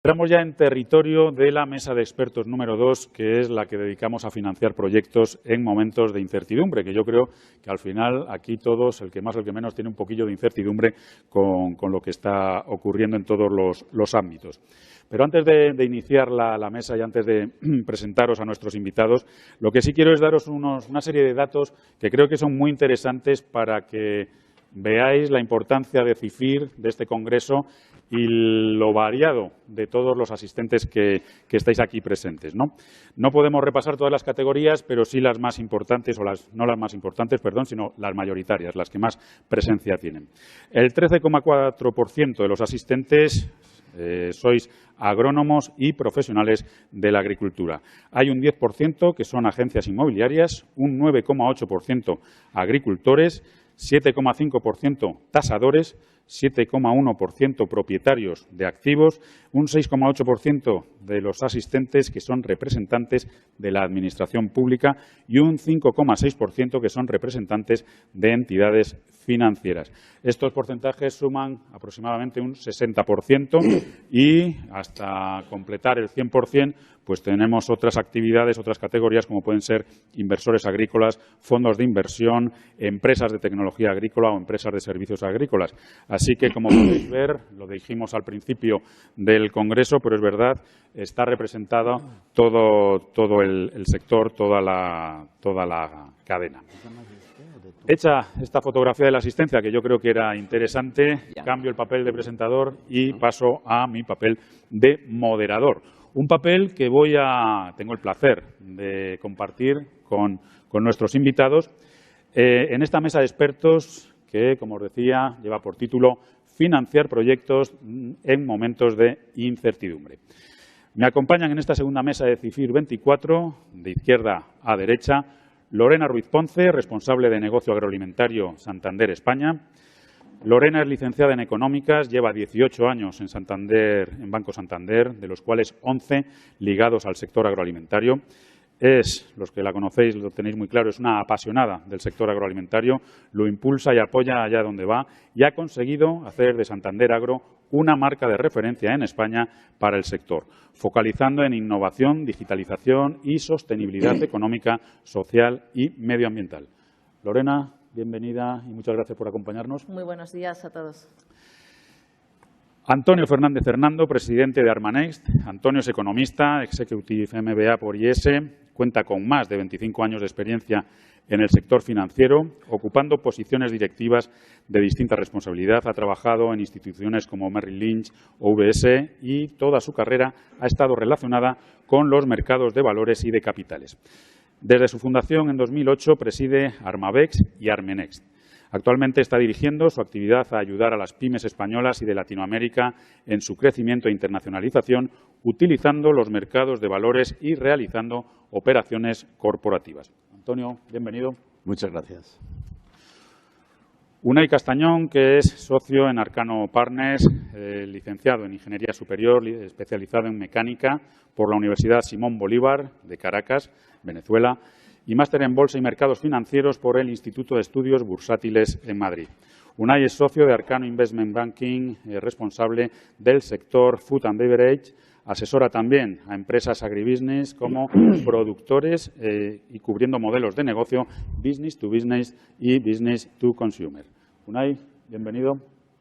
Entramos ya en territorio de la mesa de expertos número 2, que es la que dedicamos a financiar proyectos en momentos de incertidumbre, que yo creo que al final aquí todos, el que más o el que menos, tiene un poquillo de incertidumbre con lo que está ocurriendo en todos los ámbitos. Pero antes de iniciar la mesa y antes de presentaros a nuestros invitados, lo que sí quiero es daros una serie de datos que creo que son muy interesantes para que veáis la importancia de CIFIR, de este congreso, y lo variado de todos los asistentes que estáis aquí presentes, ¿no? No podemos repasar todas las categorías, pero sí las más importantes, no las más importantes, perdón, sino las mayoritarias, las que más presencia tienen. El 13,4% de los asistentes sois agrónomos y profesionales de la agricultura. Hay un 10% que son agencias inmobiliarias, un 9,8% agricultores, 7,5% tasadores, 7,1% propietarios de activos, un 6,8% de los asistentes que son representantes de la administración pública y un 5,6% que son representantes de entidades financieras. Estos porcentajes suman aproximadamente un 60% y hasta completar el 100%, pues tenemos otras actividades, otras categorías como pueden ser inversores agrícolas, fondos de inversión, empresas de tecnología agrícola o empresas de servicios agrícolas. Así que, como podéis ver, lo dijimos al principio del Congreso, pero es verdad, está representado todo el sector, toda la cadena. Hecha esta fotografía de la asistencia, que yo creo que era interesante, cambio el papel de presentador y paso a mi papel de moderador. Un papel que tengo el placer de compartir con nuestros invitados en esta mesa de expertos que, como os decía, lleva por título Financiar proyectos en momentos de incertidumbre. Me acompañan en esta segunda mesa de CIFIR 24, de izquierda a derecha, Lorena Ruiz Ponce, responsable de negocio agroalimentario Santander España. Lorena es licenciada en Económicas, lleva 18 años en Banco Santander, de los cuales 11 ligados al sector agroalimentario. Los que la conocéis lo tenéis muy claro, es una apasionada del sector agroalimentario, lo impulsa y apoya allá donde va y ha conseguido hacer de Santander Agro una marca de referencia en España para el sector, focalizando en innovación, digitalización y sostenibilidad económica, social y medioambiental. Lorena, bienvenida y muchas gracias por acompañarnos. Muy buenos días a todos. Antonio Fernández Hernando, presidente de Armanext. Antonio es economista, Executive MBA por IES, cuenta con más de 25 años de experiencia en el sector financiero, ocupando posiciones directivas de distinta responsabilidad. Ha trabajado en instituciones como Merrill Lynch o UBS y toda su carrera ha estado relacionada con los mercados de valores y de capitales. Desde su fundación en 2008 preside Armavex y Armenext. Actualmente está dirigiendo su actividad a ayudar a las pymes españolas y de Latinoamérica en su crecimiento e internacionalización, utilizando los mercados de valores y realizando operaciones corporativas. Antonio, bienvenido. Muchas gracias. Unai Castañón, que es socio en Arcano Partners, licenciado en Ingeniería Superior, especializado en Mecánica por la Universidad Simón Bolívar de Caracas, Venezuela, y máster en Bolsa y Mercados Financieros por el Instituto de Estudios Bursátiles en Madrid. Unai es socio de Arcano Investment Banking, responsable del sector Food and Beverage, asesora también a empresas agribusiness como productores y cubriendo modelos de negocio business to business y business to consumer. Unai, bienvenido.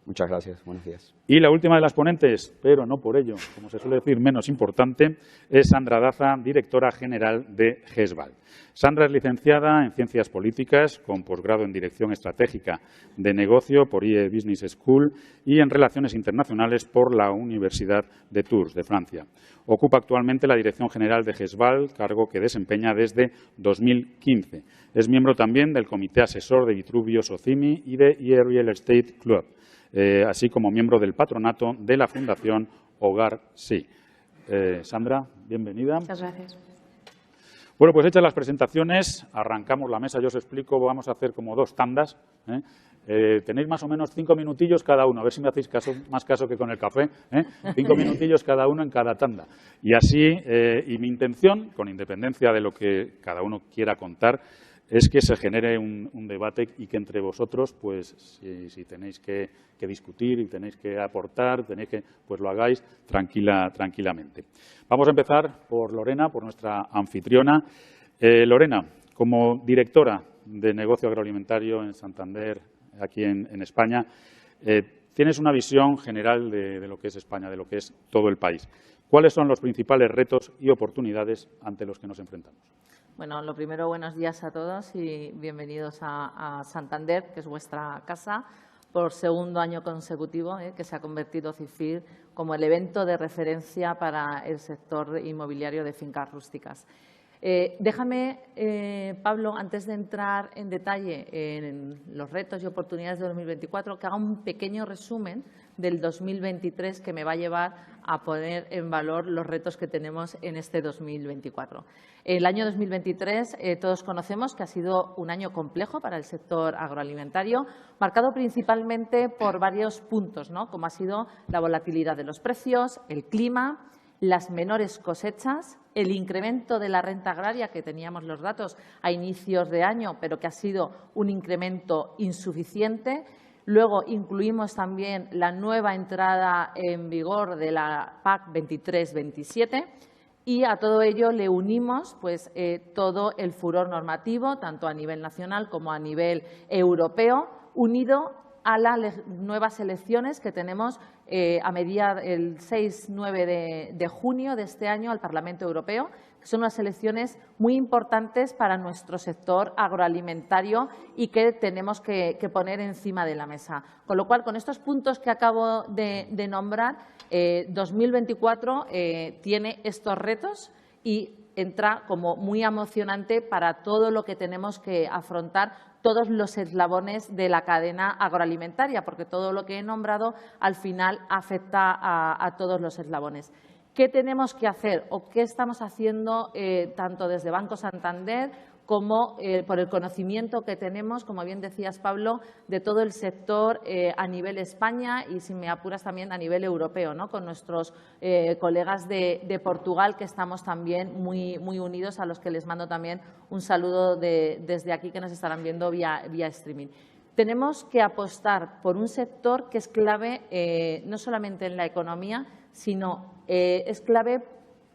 Muchas gracias. Buenos días. Y la última de las ponentes, pero no por ello, como se suele decir, menos importante, es Sandra Daza, directora general de GESVAL. Sandra es licenciada en Ciencias Políticas, con posgrado en Dirección Estratégica de Negocio por IE Business School y en Relaciones Internacionales por la Universidad de Tours, de Francia. Ocupa actualmente la dirección general de GESVAL, cargo que desempeña desde 2015. Es miembro también del Comité Asesor de Vitruvio Socimi y de IE Real Estate Club, así como miembro del patronato de la Fundación Hogar Sí. Sandra, bienvenida. Muchas gracias. Bueno, pues hechas las presentaciones, arrancamos la mesa. Yo os explico, vamos a hacer como dos tandas. Tenéis más o menos 5 minutillos cada uno, a ver si me hacéis más caso que con el café. 5 minutillos cada uno en cada tanda. Y así, y mi intención, con independencia de lo que cada uno quiera contar, es que se genere un debate y que entre vosotros, pues si tenéis que discutir y tenéis que aportar, pues lo hagáis tranquilamente. Vamos a empezar por Lorena, por nuestra anfitriona. Lorena, como directora de negocio agroalimentario en Santander, aquí en España, tienes una visión general de lo que es España, de lo que es todo el país. ¿Cuáles son los principales retos y oportunidades ante los que nos enfrentamos? Bueno, lo primero, buenos días a todos y bienvenidos a Santander, que es vuestra casa, por segundo año consecutivo, que se ha convertido CIFIR como el evento de referencia para el sector inmobiliario de fincas rústicas. Déjame, Pablo, antes de entrar en detalle en los retos y oportunidades de 2024, que haga un pequeño resumen del 2023 que me va a llevar a poner en valor los retos que tenemos en este 2024. El año 2023 todos conocemos que ha sido un año complejo para el sector agroalimentario, marcado principalmente por varios puntos, ¿no?, como ha sido la volatilidad de los precios, el clima, las menores cosechas, el incremento de la renta agraria, que teníamos los datos a inicios de año, pero que ha sido un incremento insuficiente. Luego incluimos también la nueva entrada en vigor de la PAC 23-27 y a todo ello le unimos pues, todo el furor normativo, tanto a nivel nacional como a nivel europeo, unido a las nuevas elecciones que tenemos a mediar el 6-9 de junio de este año al Parlamento Europeo, que son unas elecciones muy importantes para nuestro sector agroalimentario y que tenemos que poner encima de la mesa. Con lo cual, con estos puntos que acabo de nombrar, 2024 tiene estos retos y entra como muy emocionante para todo lo que tenemos que afrontar, todos los eslabones de la cadena agroalimentaria, porque todo lo que he nombrado al final afecta a todos los eslabones. ¿Qué tenemos que hacer o qué estamos haciendo tanto desde Banco Santander como por el conocimiento que tenemos, como bien decías, Pablo, de todo el sector a nivel España y, si me apuras, también a nivel europeo, ¿no?, con nuestros colegas de Portugal, que estamos también muy unidos, a los que les mando también un saludo desde aquí, que nos estarán viendo vía streaming. Tenemos que apostar por un sector que es clave no solamente en la economía, sino es clave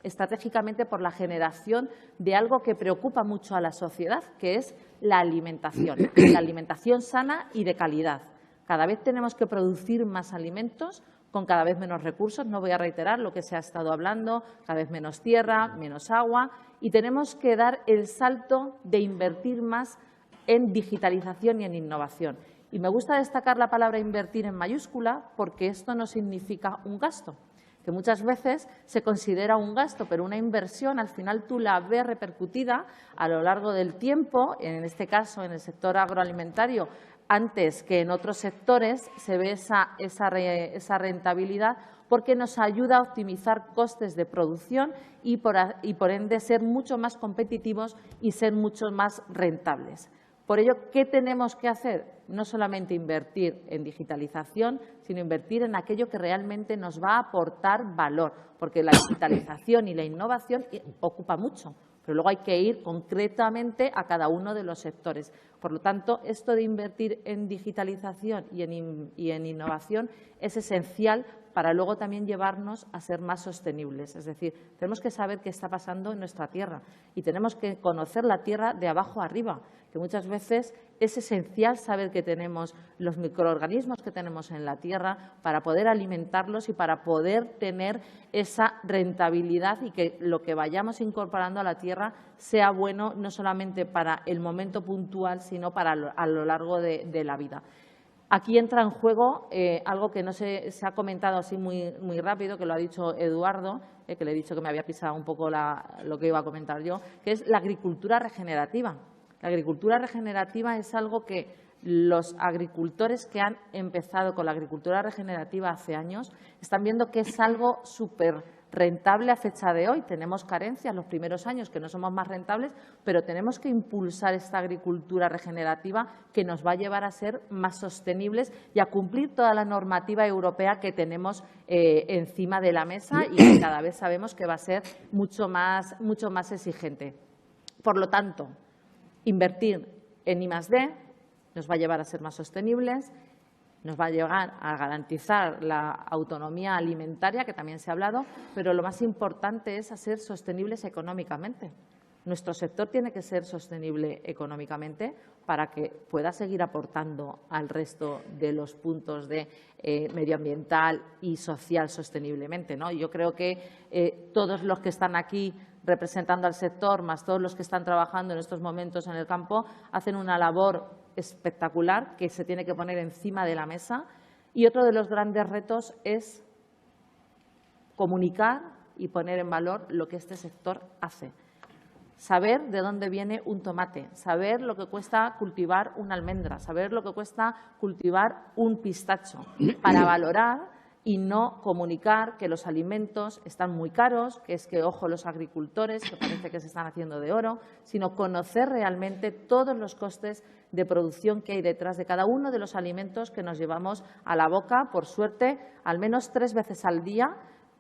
estratégicamente por la generación de algo que preocupa mucho a la sociedad, que es la alimentación sana y de calidad. Cada vez tenemos que producir más alimentos con cada vez menos recursos, no voy a reiterar lo que se ha estado hablando, cada vez menos tierra, menos agua, y tenemos que dar el salto de invertir más en digitalización y en innovación. Y me gusta destacar la palabra invertir en mayúscula, porque esto no significa un gasto, que muchas veces se considera un gasto, pero una inversión al final tú la ves repercutida a lo largo del tiempo, en este caso en el sector agroalimentario, antes que en otros sectores se ve esa rentabilidad, porque nos ayuda a optimizar costes de producción y por ende ser mucho más competitivos y ser mucho más rentables. Por ello, ¿qué tenemos que hacer? No solamente invertir en digitalización, sino invertir en aquello que realmente nos va a aportar valor, porque la digitalización y la innovación ocupa mucho, pero luego hay que ir concretamente a cada uno de los sectores. Por lo tanto, esto de invertir en digitalización y en innovación es esencial para luego también llevarnos a ser más sostenibles. Es decir, tenemos que saber qué está pasando en nuestra tierra y tenemos que conocer la tierra de abajo arriba, que muchas veces es esencial saber que tenemos los microorganismos que tenemos en la tierra para poder alimentarlos y para poder tener esa rentabilidad y que lo que vayamos incorporando a la tierra sea bueno no solamente para el momento puntual, sino para a lo largo de la vida. Aquí entra en juego algo que no se ha comentado así muy rápido, que lo ha dicho Eduardo, que le he dicho que me había pisado un poco lo que iba a comentar yo, que es la agricultura regenerativa. La agricultura regenerativa es algo que los agricultores que han empezado con la agricultura regenerativa hace años están viendo que es algo súper rentable a fecha de hoy. Tenemos carencias los primeros años que no somos más rentables, pero tenemos que impulsar esta agricultura regenerativa que nos va a llevar a ser más sostenibles y a cumplir toda la normativa europea que tenemos encima de la mesa y que cada vez sabemos que va a ser mucho más exigente. Por lo tanto, Invertir en I+D nos va a llevar a ser más sostenibles, nos va a llevar a garantizar la autonomía alimentaria, que también se ha hablado, pero lo más importante es ser sostenibles económicamente. Nuestro sector tiene que ser sostenible económicamente para que pueda seguir aportando al resto de los puntos de medioambiental y social sosteniblemente, ¿no? Yo creo que todos los que están aquí representando al sector, más todos los que están trabajando en estos momentos en el campo, hacen una labor espectacular que se tiene que poner encima de la mesa. Y otro de los grandes retos es comunicar y poner en valor lo que este sector hace. Saber de dónde viene un tomate, saber lo que cuesta cultivar una almendra, saber lo que cuesta cultivar un pistacho, para valorar y no comunicar que los alimentos están muy caros, que es que, ojo, los agricultores, que parece que se están haciendo de oro, sino conocer realmente todos los costes de producción que hay detrás de cada uno de los alimentos que nos llevamos a la boca, por suerte, al menos 3 veces al día,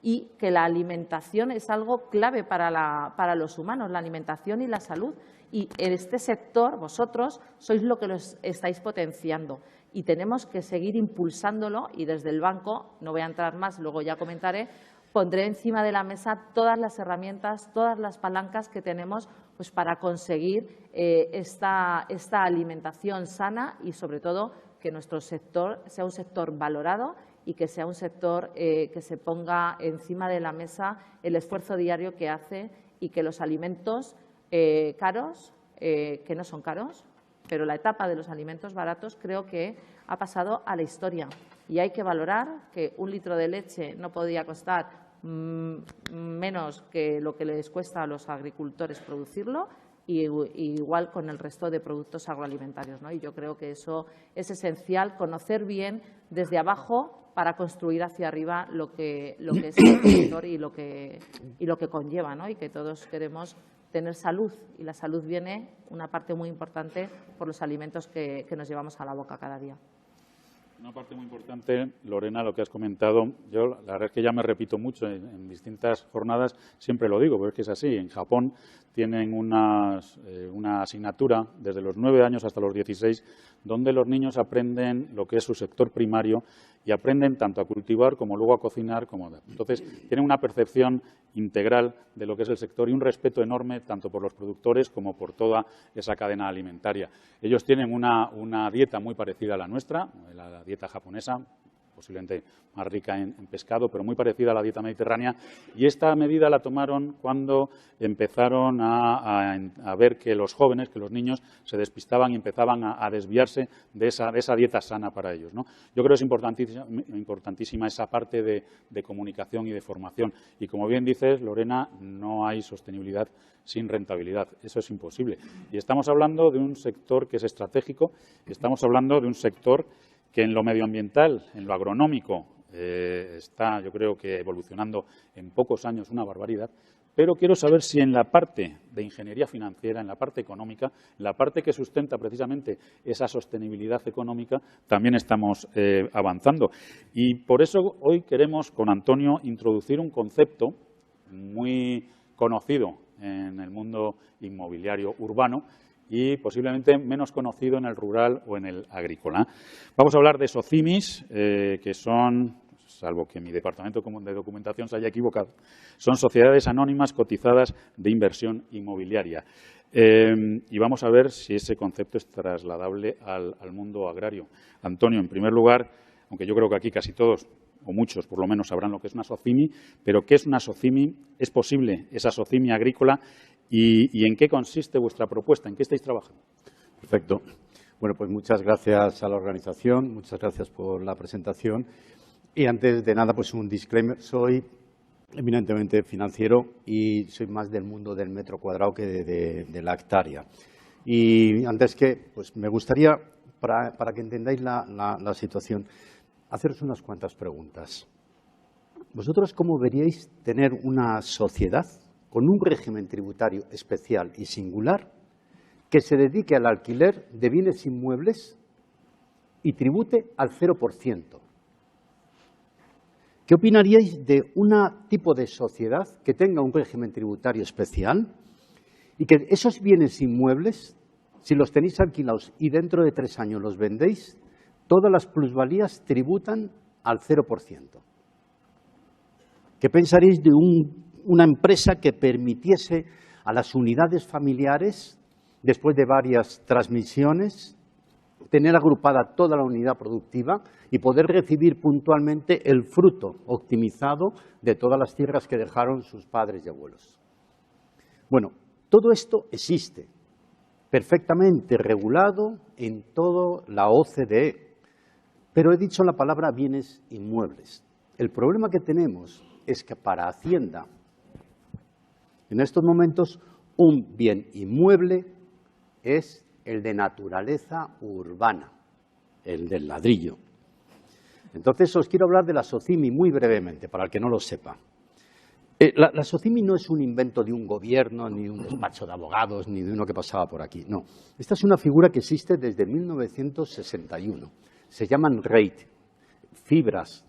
y que la alimentación es algo clave para los humanos, la alimentación y la salud. Y en este sector, vosotros sois lo que los estáis potenciando y tenemos que seguir impulsándolo. Y desde el banco, no voy a entrar más, luego ya comentaré, pondré encima de la mesa todas las herramientas, todas las palancas que tenemos pues, para conseguir esta alimentación sana y, sobre todo, que nuestro sector sea un sector valorado y que sea un sector que se ponga encima de la mesa el esfuerzo diario que hace y que los alimentos caros, que no son caros, pero la etapa de los alimentos baratos creo que ha pasado a la historia. Y hay que valorar que 1 litro de leche no podía costar menos que lo que les cuesta a los agricultores producirlo, y igual con el resto de productos agroalimentarios, ¿no? Y yo creo que eso es esencial, conocer bien desde abajo para construir hacia arriba lo que es el sector y lo que conlleva, ¿no? Y que todos queremos tener salud, y la salud viene, una parte muy importante, por los alimentos que nos llevamos a la boca cada día. Una parte muy importante, Lorena, lo que has comentado. Yo la verdad es que ya me repito mucho en distintas jornadas, siempre lo digo, pero es que es así. En Japón tienen una asignatura desde los 9 años hasta los 16, donde los niños aprenden lo que es su sector primario y aprenden tanto a cultivar como luego a cocinar. Entonces, tienen una percepción integral de lo que es el sector y un respeto enorme tanto por los productores como por toda esa cadena alimentaria. Ellos tienen una dieta muy parecida a la nuestra, la dieta japonesa, posiblemente más rica en pescado, pero muy parecida a la dieta mediterránea. Y esta medida la tomaron cuando empezaron a ver que los jóvenes, que los niños, se despistaban y empezaban a desviarse de esa dieta sana para ellos, ¿no? Yo creo que es importantísima esa parte de comunicación y de formación. Y como bien dices, Lorena, no hay sostenibilidad sin rentabilidad. Eso es imposible. Y estamos hablando de un sector que es estratégico, estamos hablando de un sector que en lo medioambiental, en lo agronómico, está, yo creo que evolucionando en pocos años una barbaridad, pero quiero saber si en la parte de ingeniería financiera, en la parte económica, en la parte que sustenta precisamente esa sostenibilidad económica, también estamos avanzando. Y por eso hoy queremos, con Antonio, introducir un concepto muy conocido en el mundo inmobiliario urbano, y posiblemente menos conocido en el rural o en el agrícola. Vamos a hablar de SOCIMIs, que son, salvo que mi departamento de documentación se haya equivocado, son sociedades anónimas cotizadas de inversión inmobiliaria. Y vamos a ver si ese concepto es trasladable al mundo agrario. Antonio, en primer lugar, aunque yo creo que aquí casi todos, o muchos por lo menos, sabrán lo que es una SOCIMI, pero ¿qué es una SOCIMI? ¿Es posible esa SOCIMI agrícola? ¿Y en qué consiste vuestra propuesta? ¿En qué estáis trabajando? Perfecto. Bueno, pues muchas gracias a la organización, muchas gracias por la presentación. Y antes de nada, pues un disclaimer. Soy eminentemente financiero y soy más del mundo del metro cuadrado que de la hectárea. Y antes pues me gustaría, para que entendáis la situación, haceros unas cuantas preguntas. ¿Vosotros cómo veríais tener una sociedad con un régimen tributario especial y singular que se dedique al alquiler de bienes inmuebles y tribute al 0%? ¿Qué opinaríais de un tipo de sociedad que tenga un régimen tributario especial y que esos bienes inmuebles si los tenéis alquilados y dentro de 3 años los vendéis, todas las plusvalías tributan al 0%. ¿Qué pensaréis de una empresa que permitiese a las unidades familiares, después de varias transmisiones, tener agrupada toda la unidad productiva y poder recibir puntualmente el fruto optimizado de todas las tierras que dejaron sus padres y abuelos? Bueno, todo esto existe, perfectamente regulado en toda la OCDE, pero he dicho la palabra bienes inmuebles. El problema que tenemos es que para Hacienda, en estos momentos, un bien inmueble es el de naturaleza urbana, el del ladrillo. Entonces, os quiero hablar de la SOCIMI muy brevemente, para el que no lo sepa. La SOCIMI no es un invento de un gobierno, ni de un despacho de abogados, ni de uno que pasaba por aquí. No, esta es una figura que existe desde 1961. Se llaman REIT, fibras,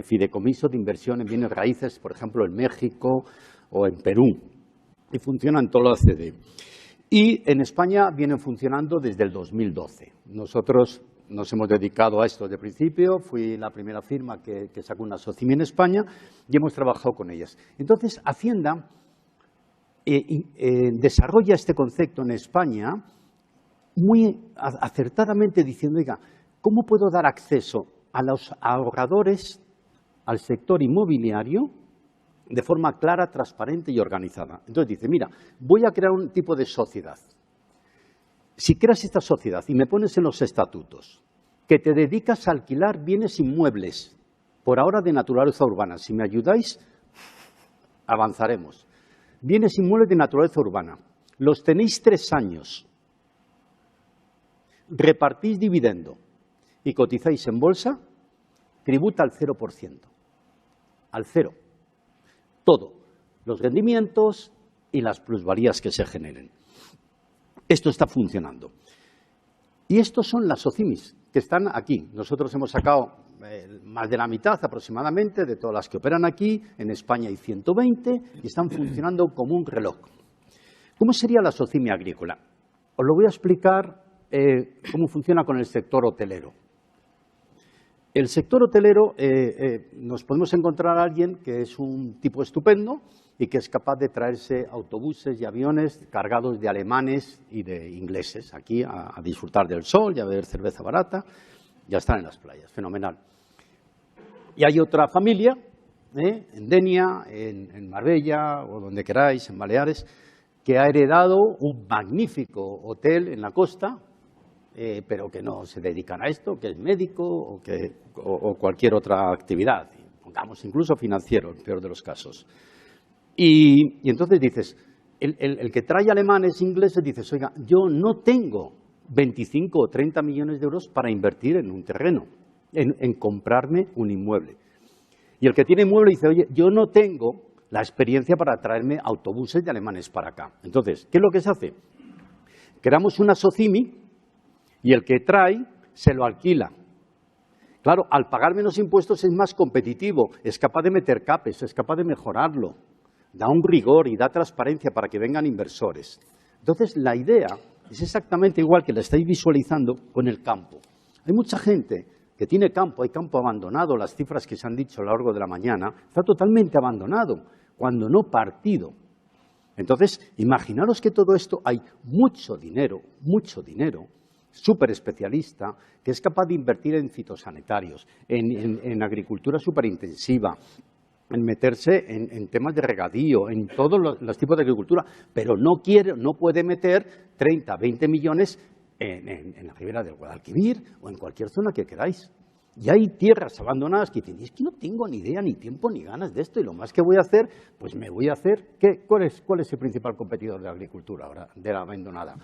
fideicomiso de inversión en bienes raíces, por ejemplo, en México o en Perú, y funciona en toda la OCDE. Y en España vienen funcionando desde el 2012. Nosotros nos hemos dedicado a esto desde el principio, fui la primera firma que sacó una SOCIMI en España y hemos trabajado con ellas. Entonces, Hacienda desarrolla este concepto en España muy acertadamente diciendo, oiga, ¿cómo puedo dar acceso a los ahorradores al sector inmobiliario de forma clara, transparente y organizada? Entonces dice, mira, voy a crear un tipo de sociedad. Si creas esta sociedad y me pones en los estatutos que te dedicas a alquilar bienes inmuebles, por ahora de naturaleza urbana, si me ayudáis, avanzaremos. Bienes inmuebles de naturaleza urbana, los tenéis 3 años, repartís dividendo y cotizáis en bolsa, tributa al 0%, al 0%. Todo, los rendimientos y las plusvalías que se generen. Esto está funcionando. Y estos son las SOCIMIs que están aquí. Nosotros hemos sacado más de la mitad aproximadamente de todas las que operan aquí. En España hay 120 y están funcionando como un reloj. ¿Cómo sería la SOCIMI agrícola? Os lo voy a explicar cómo funciona con el sector hotelero. El sector hotelero, nos podemos encontrar a alguien que es un tipo estupendo y que es capaz de traerse autobuses y aviones cargados de alemanes y de ingleses aquí a disfrutar del sol y a beber cerveza barata y a estar en las playas. Fenomenal. Y hay otra familia, en Denia, en Marbella o donde queráis, en Baleares, que ha heredado un magnífico hotel en la costa, pero que no se dedican a esto, que es médico o cualquier otra actividad, pongamos incluso financiero, en el peor de los casos. Y entonces dices, el que trae alemanes, ingleses, dices, oiga, yo no tengo 25 o 30 millones de euros para invertir en un terreno, en comprarme un inmueble. Y el que tiene inmueble dice, oye, yo no tengo la experiencia para traerme autobuses de alemanes para acá. Entonces, ¿qué es lo que se hace? Creamos una SOCIMI y el que trae se lo alquila. Claro, al pagar menos impuestos es más competitivo, es capaz de meter capes, es capaz de mejorarlo, da un rigor y da transparencia para que vengan inversores. Entonces, la idea es exactamente igual que la estáis visualizando con el campo. Hay mucha gente que tiene campo, hay campo abandonado, las cifras que se han dicho a lo largo de la mañana, está totalmente abandonado, cuando no partido. Entonces, imaginaros que todo esto hay mucho dinero, súper especialista, que es capaz de invertir en fitosanitarios, en agricultura superintensiva, en meterse en temas de regadío, en todos los tipos de agricultura, pero no puede meter 30, 20 millones en la ribera del Guadalquivir o en cualquier zona que queráis. Y hay tierras abandonadas que dicen, es que no tengo ni idea, ni tiempo, ni ganas de esto, y lo más que voy a hacer, pues me voy a hacer, ¿cuál es el principal competidor de la agricultura ahora, de la abandonada?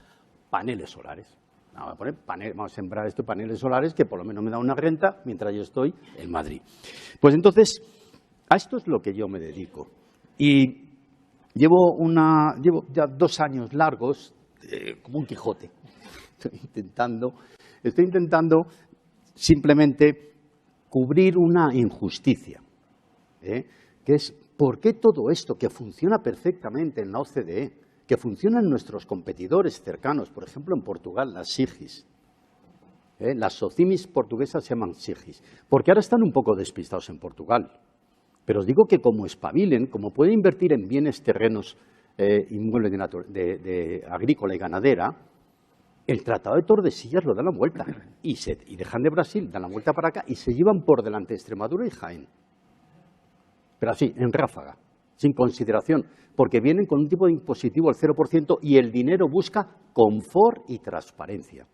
Paneles solares. Vamos a sembrar paneles solares que por lo menos me da una renta mientras yo estoy en Madrid. Pues entonces, a esto es lo que yo me dedico. Y llevo ya 2 años largos, como un Quijote. Estoy intentando simplemente cubrir una injusticia, que es ¿por qué todo esto que funciona perfectamente en la OCDE, que funcionan en nuestros competidores cercanos, por ejemplo en Portugal, las SIGIs. Las SOCIMIs portuguesas se llaman SIGIs, porque ahora están un poco despistados en Portugal. Pero os digo que como espabilen, como pueden invertir en bienes terrenos inmuebles de agrícola y ganadera, el Tratado de Tordesillas lo dan la vuelta y dejan de Brasil, dan la vuelta para acá y se llevan por delante Extremadura y Jaén. Pero así, en ráfaga, sin consideración, porque vienen con un tipo de impositivo al 0% y el dinero busca confort y transparencia.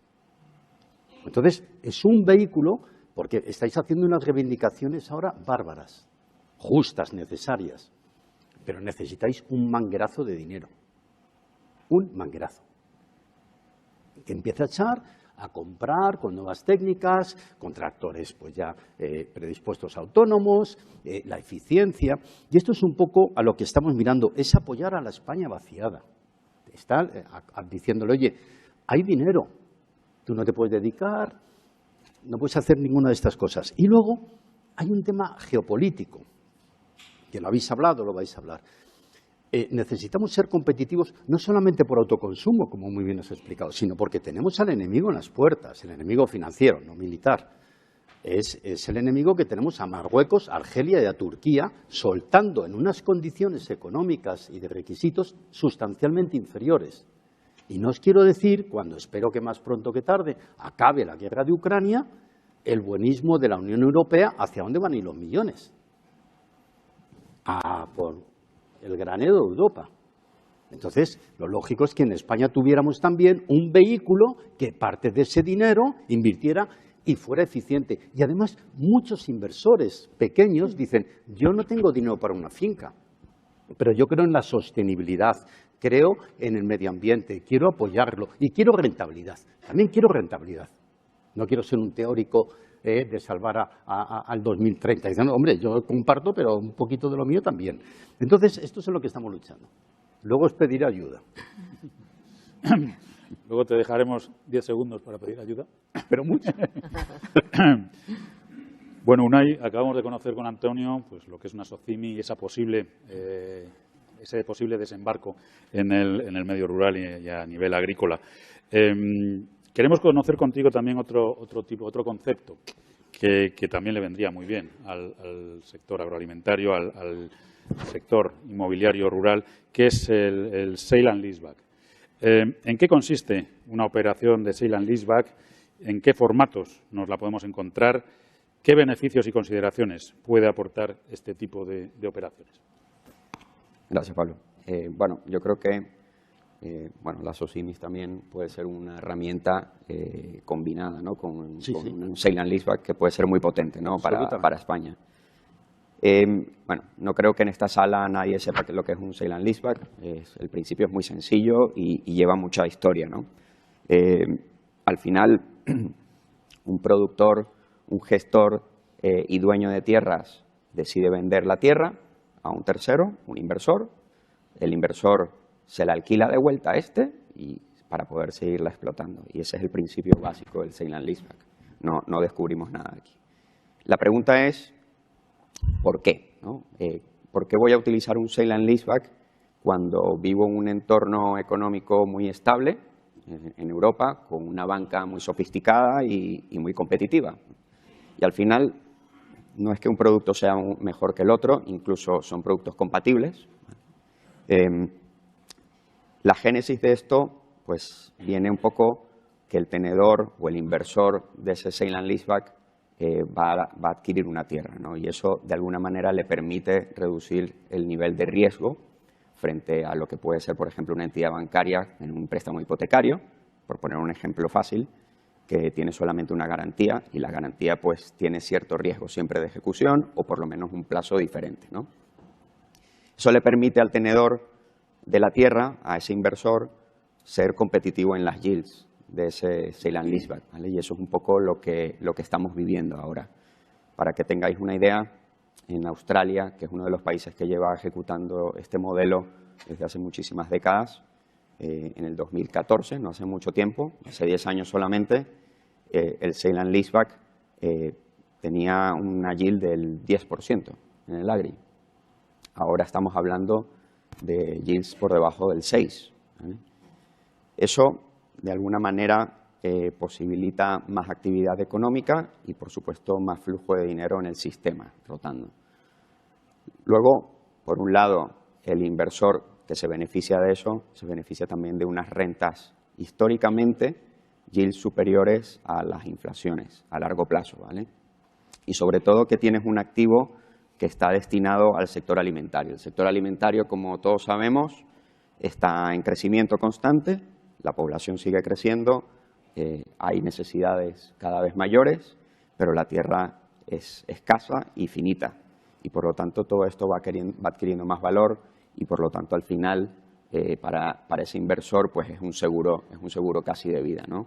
Entonces, es un vehículo, porque estáis haciendo unas reivindicaciones ahora bárbaras, justas, necesarias, pero necesitáis un manguerazo de dinero, un manguerazo, que empiece a echar, a comprar con nuevas técnicas, con tractores pues ya predispuestos autónomos, la eficiencia, y esto es un poco a lo que estamos mirando, es apoyar a la España vaciada. Está diciéndole, oye, hay dinero, tú no te puedes dedicar, no puedes hacer ninguna de estas cosas. Y luego hay un tema geopolítico, que lo habéis hablado, lo vais a hablar. Necesitamos ser competitivos no solamente por autoconsumo, como muy bien os he explicado, sino porque tenemos al enemigo en las puertas, el enemigo financiero, no militar. Es el enemigo que tenemos a Marruecos, a Argelia y a Turquía, soltando en unas condiciones económicas y de requisitos sustancialmente inferiores. Y no os quiero decir, cuando espero que más pronto que tarde acabe la guerra de Ucrania, el buenismo de la Unión Europea, ¿hacia dónde van a ir los millones? Por el granero de Europa. Entonces, lo lógico es que en España tuviéramos también un vehículo que parte de ese dinero invirtiera y fuera eficiente. Y además, muchos inversores pequeños dicen, yo no tengo dinero para una finca, pero yo creo en la sostenibilidad, creo en el medio ambiente, quiero apoyarlo y quiero rentabilidad. También quiero rentabilidad. No quiero ser un teórico de salvar al 2030. Dicen, hombre, yo comparto, pero un poquito de lo mío también. Entonces, esto es en lo que estamos luchando. Luego os pediré ayuda. Luego te dejaremos 10 segundos para pedir ayuda. Pero mucho. Bueno, Unai, acabamos de conocer con Antonio pues lo que es una SOCIMI y ese posible desembarco en el medio rural y a nivel agrícola. Queremos conocer contigo también otro concepto que también le vendría muy bien al sector agroalimentario, al sector inmobiliario rural, que es el sale and leaseback. ¿En qué consiste una operación de sale and leaseback? ¿En qué formatos nos la podemos encontrar? ¿Qué beneficios y consideraciones puede aportar este tipo de operaciones? Gracias, Pablo. Bueno, yo creo que las SOCIMIs también puede ser una herramienta combinada, ¿no? con un sale and leaseback que puede ser muy potente, ¿no? para España. No creo que en esta sala nadie sepa lo que es un sale and leaseback. El principio es muy sencillo y lleva mucha historia, ¿no? Al final, un productor, un gestor y dueño de tierras decide vender la tierra a un tercero, un inversor. El inversor se la alquila de vuelta a y para poder seguirla explotando. Y ese es el principio básico del sale and leaseback. No descubrimos nada aquí. La pregunta es, ¿por qué? ¿No? ¿Por qué voy a utilizar un sale and leaseback cuando vivo en un entorno económico muy estable en Europa, con una banca muy sofisticada y muy competitiva? Y al final, no es que un producto sea mejor que el otro, incluso son productos compatibles. La génesis de esto pues viene un poco que el tenedor o el inversor de ese sale and leaseback va a adquirir una tierra, ¿no? Y eso de alguna manera le permite reducir el nivel de riesgo frente a lo que puede ser, por ejemplo, una entidad bancaria en un préstamo hipotecario, por poner un ejemplo fácil, que tiene solamente una garantía y la garantía pues tiene cierto riesgo siempre de ejecución o por lo menos un plazo diferente, ¿no? Eso le permite al tenedor de la tierra, a ese inversor, ser competitivo en las yields de ese sale and leaseback, ¿vale? Y eso es un poco lo que estamos viviendo ahora. Para que tengáis una idea, en Australia, que es uno de los países que lleva ejecutando este modelo desde hace muchísimas décadas, en el 2014, no hace mucho tiempo, hace 10 años solamente, el sale and leaseback tenía una yield del 10% en el agri. Ahora estamos hablando de yields por debajo del 6%. ¿vale? Eso, de alguna manera, posibilita más actividad económica y, por supuesto, más flujo de dinero en el sistema rotando. Luego, por un lado, el inversor que se beneficia de eso, se beneficia también de unas rentas históricamente yields superiores a las inflaciones a largo plazo, ¿vale? Y sobre todo que tienes un activo que está destinado al sector alimentario. El sector alimentario, como todos sabemos, está en crecimiento constante, la población sigue creciendo, hay necesidades cada vez mayores, pero la tierra es escasa y finita. Y por lo tanto todo esto va adquiriendo más valor y por lo tanto al final para ese inversor pues es un seguro casi de vida, ¿no?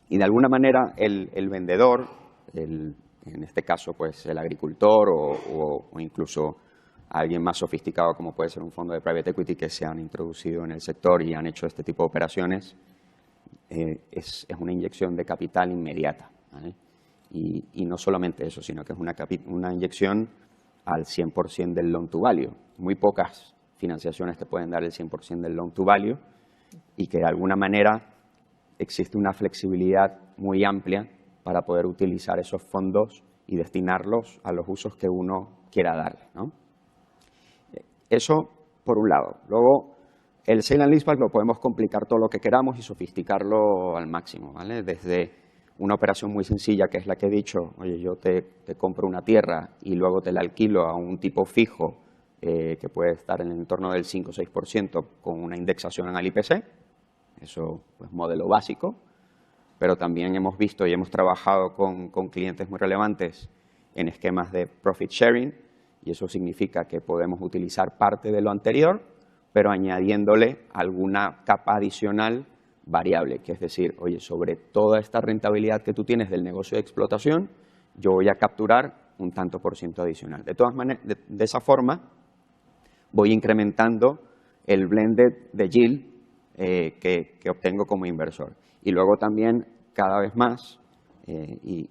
Y de alguna manera el vendedor, en este caso pues el agricultor o incluso alguien más sofisticado como puede ser un fondo de private equity que se han introducido en el sector y han hecho este tipo de operaciones, es una inyección de capital inmediata, ¿vale? Y no solamente eso, sino que es una inyección al 100% del loan to value. Muy pocas financiaciones te pueden dar el 100% del loan to value y que de alguna manera existe una flexibilidad muy amplia para poder utilizar esos fondos y destinarlos a los usos que uno quiera darle, ¿no? Eso por un lado. Luego, el sale and leaseback lo podemos complicar todo lo que queramos y sofisticarlo al máximo, ¿vale? Desde una operación muy sencilla, que es la que he dicho, oye, yo te compro una tierra y luego te la alquilo a un tipo fijo que puede estar en el entorno del 5 o 6% con una indexación al IPC, eso pues modelo básico, pero también hemos visto y hemos trabajado con clientes muy relevantes en esquemas de profit sharing y eso significa que podemos utilizar parte de lo anterior, pero añadiéndole alguna capa adicional variable, que es decir, oye, sobre toda esta rentabilidad que tú tienes del negocio de explotación, yo voy a capturar un tanto por ciento adicional. De todas maneras, de esa forma, voy incrementando el blended de yield que obtengo como inversor. Y luego también, cada vez más, y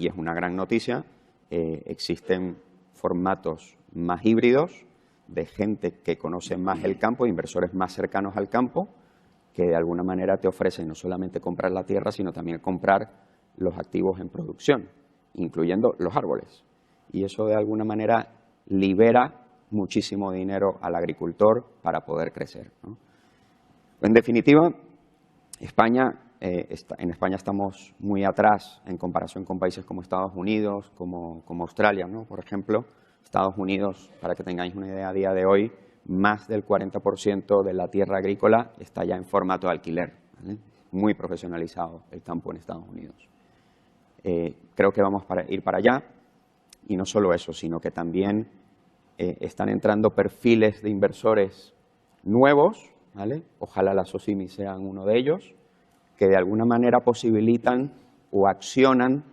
es una gran noticia, existen formatos más híbridos de gente que conoce más el campo, inversores más cercanos al campo, que de alguna manera te ofrecen no solamente comprar la tierra, sino también comprar los activos en producción, incluyendo los árboles. Y eso de alguna manera libera muchísimo dinero al agricultor para poder crecer, ¿no? En definitiva, en España estamos muy atrás en comparación con países como Estados Unidos, como Australia, ¿no? Por ejemplo, Estados Unidos, para que tengáis una idea, a día de hoy, más del 40% de la tierra agrícola está ya en formato de alquiler, ¿vale? Muy profesionalizado el campo en Estados Unidos. Creo que vamos a ir para allá y no solo eso, sino que también están entrando perfiles de inversores nuevos, ¿vale? Ojalá las SOCIMI sean uno de ellos, que de alguna manera posibilitan o accionan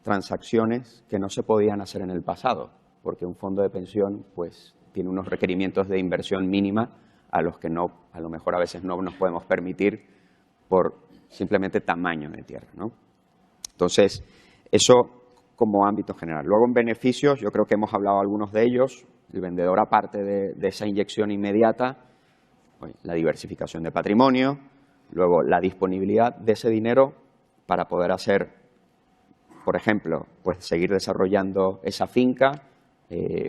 transacciones que no se podían hacer en el pasado, porque un fondo de pensión pues tiene unos requerimientos de inversión mínima a los que a lo mejor a veces no nos podemos permitir por simplemente tamaño de tierra, ¿no? Entonces, eso como ámbito general. Luego, en beneficios, yo creo que hemos hablado algunos de ellos. El vendedor, aparte de esa inyección inmediata, pues, la diversificación de patrimonio, luego la disponibilidad de ese dinero para poder hacer, por ejemplo, pues seguir desarrollando esa finca,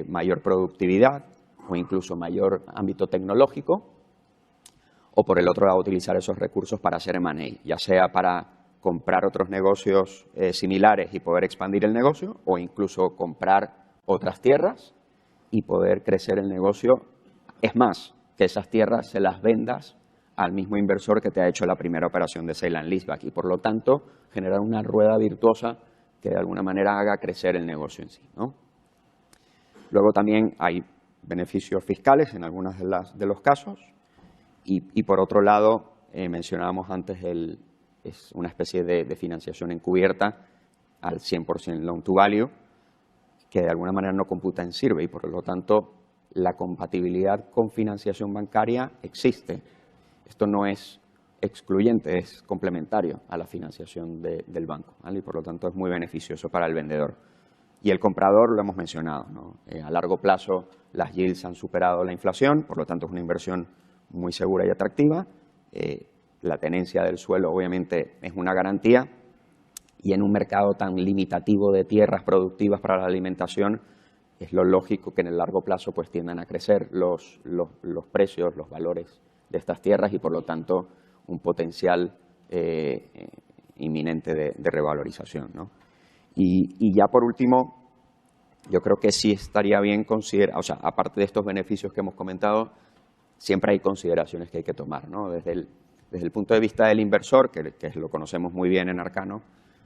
mayor productividad o incluso mayor ámbito tecnológico, o por el otro lado utilizar esos recursos para hacer M&A, ya sea para comprar otros negocios similares y poder expandir el negocio, o incluso comprar otras tierras y poder crecer el negocio. Es más, que esas tierras se las vendas al mismo inversor que te ha hecho la primera operación de sale and leaseback y por lo tanto generar una rueda virtuosa que de alguna manera haga crecer el negocio en sí, ¿no? Luego también hay beneficios fiscales en algunos de los casos y por otro lado mencionábamos antes es una especie de financiación encubierta al 100% loan to value que de alguna manera no computa en sirve y por lo tanto la compatibilidad con financiación bancaria existe. Esto no es excluyente, es complementario a la financiación del banco, ¿vale? Y por lo tanto es muy beneficioso para el vendedor. Y el comprador lo hemos mencionado, ¿no? A largo plazo las yields han superado la inflación, por lo tanto es una inversión muy segura y atractiva. La tenencia del suelo obviamente es una garantía, y en un mercado tan limitativo de tierras productivas para la alimentación es lo lógico que en el largo plazo pues tiendan a crecer los precios, los valores de estas tierras, y por lo tanto un potencial inminente de revalorización, ¿no? Y ya por último, yo creo que sí estaría bien considerar, o sea, aparte de estos beneficios que hemos comentado, siempre hay consideraciones que hay que tomar, ¿no? Desde el punto de vista del inversor, que lo conocemos muy bien en Arcano,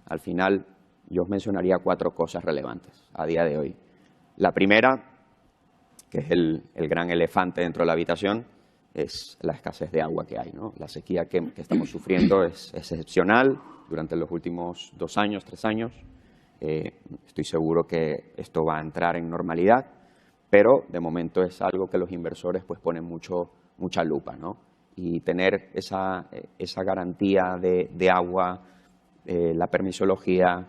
al final yo os mencionaría 4 cosas relevantes a día de hoy. La primera, que es el gran elefante dentro de la habitación, es la escasez de agua que hay, ¿no? La sequía que estamos sufriendo es excepcional durante los últimos 2 años, 3 años. Estoy seguro que esto va a entrar en normalidad, pero de momento es algo que los inversores pues ponen mucha lupa, ¿no? Y tener esa garantía de agua, la permisología,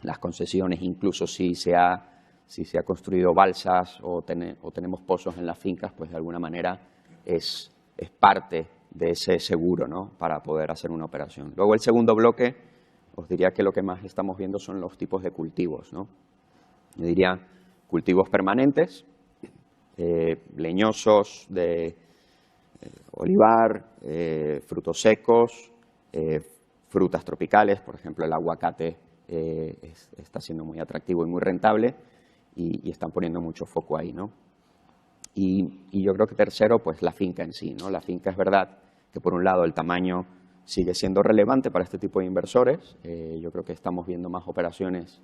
las concesiones, incluso si se ha construido balsas o tenemos pozos en las fincas, pues de alguna manera es parte de ese seguro, ¿no? Para poder hacer una operación. Luego el segundo bloque, os diría que lo que más estamos viendo son los tipos de cultivos, ¿no? Yo diría cultivos permanentes, leñosos, de olivar, frutos secos, frutas tropicales, por ejemplo el aguacate está siendo muy atractivo y muy rentable, y están poniendo mucho foco ahí, ¿no? Y yo creo que tercero, pues la finca en sí, ¿no? La finca es verdad que por un lado el tamaño sigue siendo relevante para este tipo de inversores. Yo creo que estamos viendo más operaciones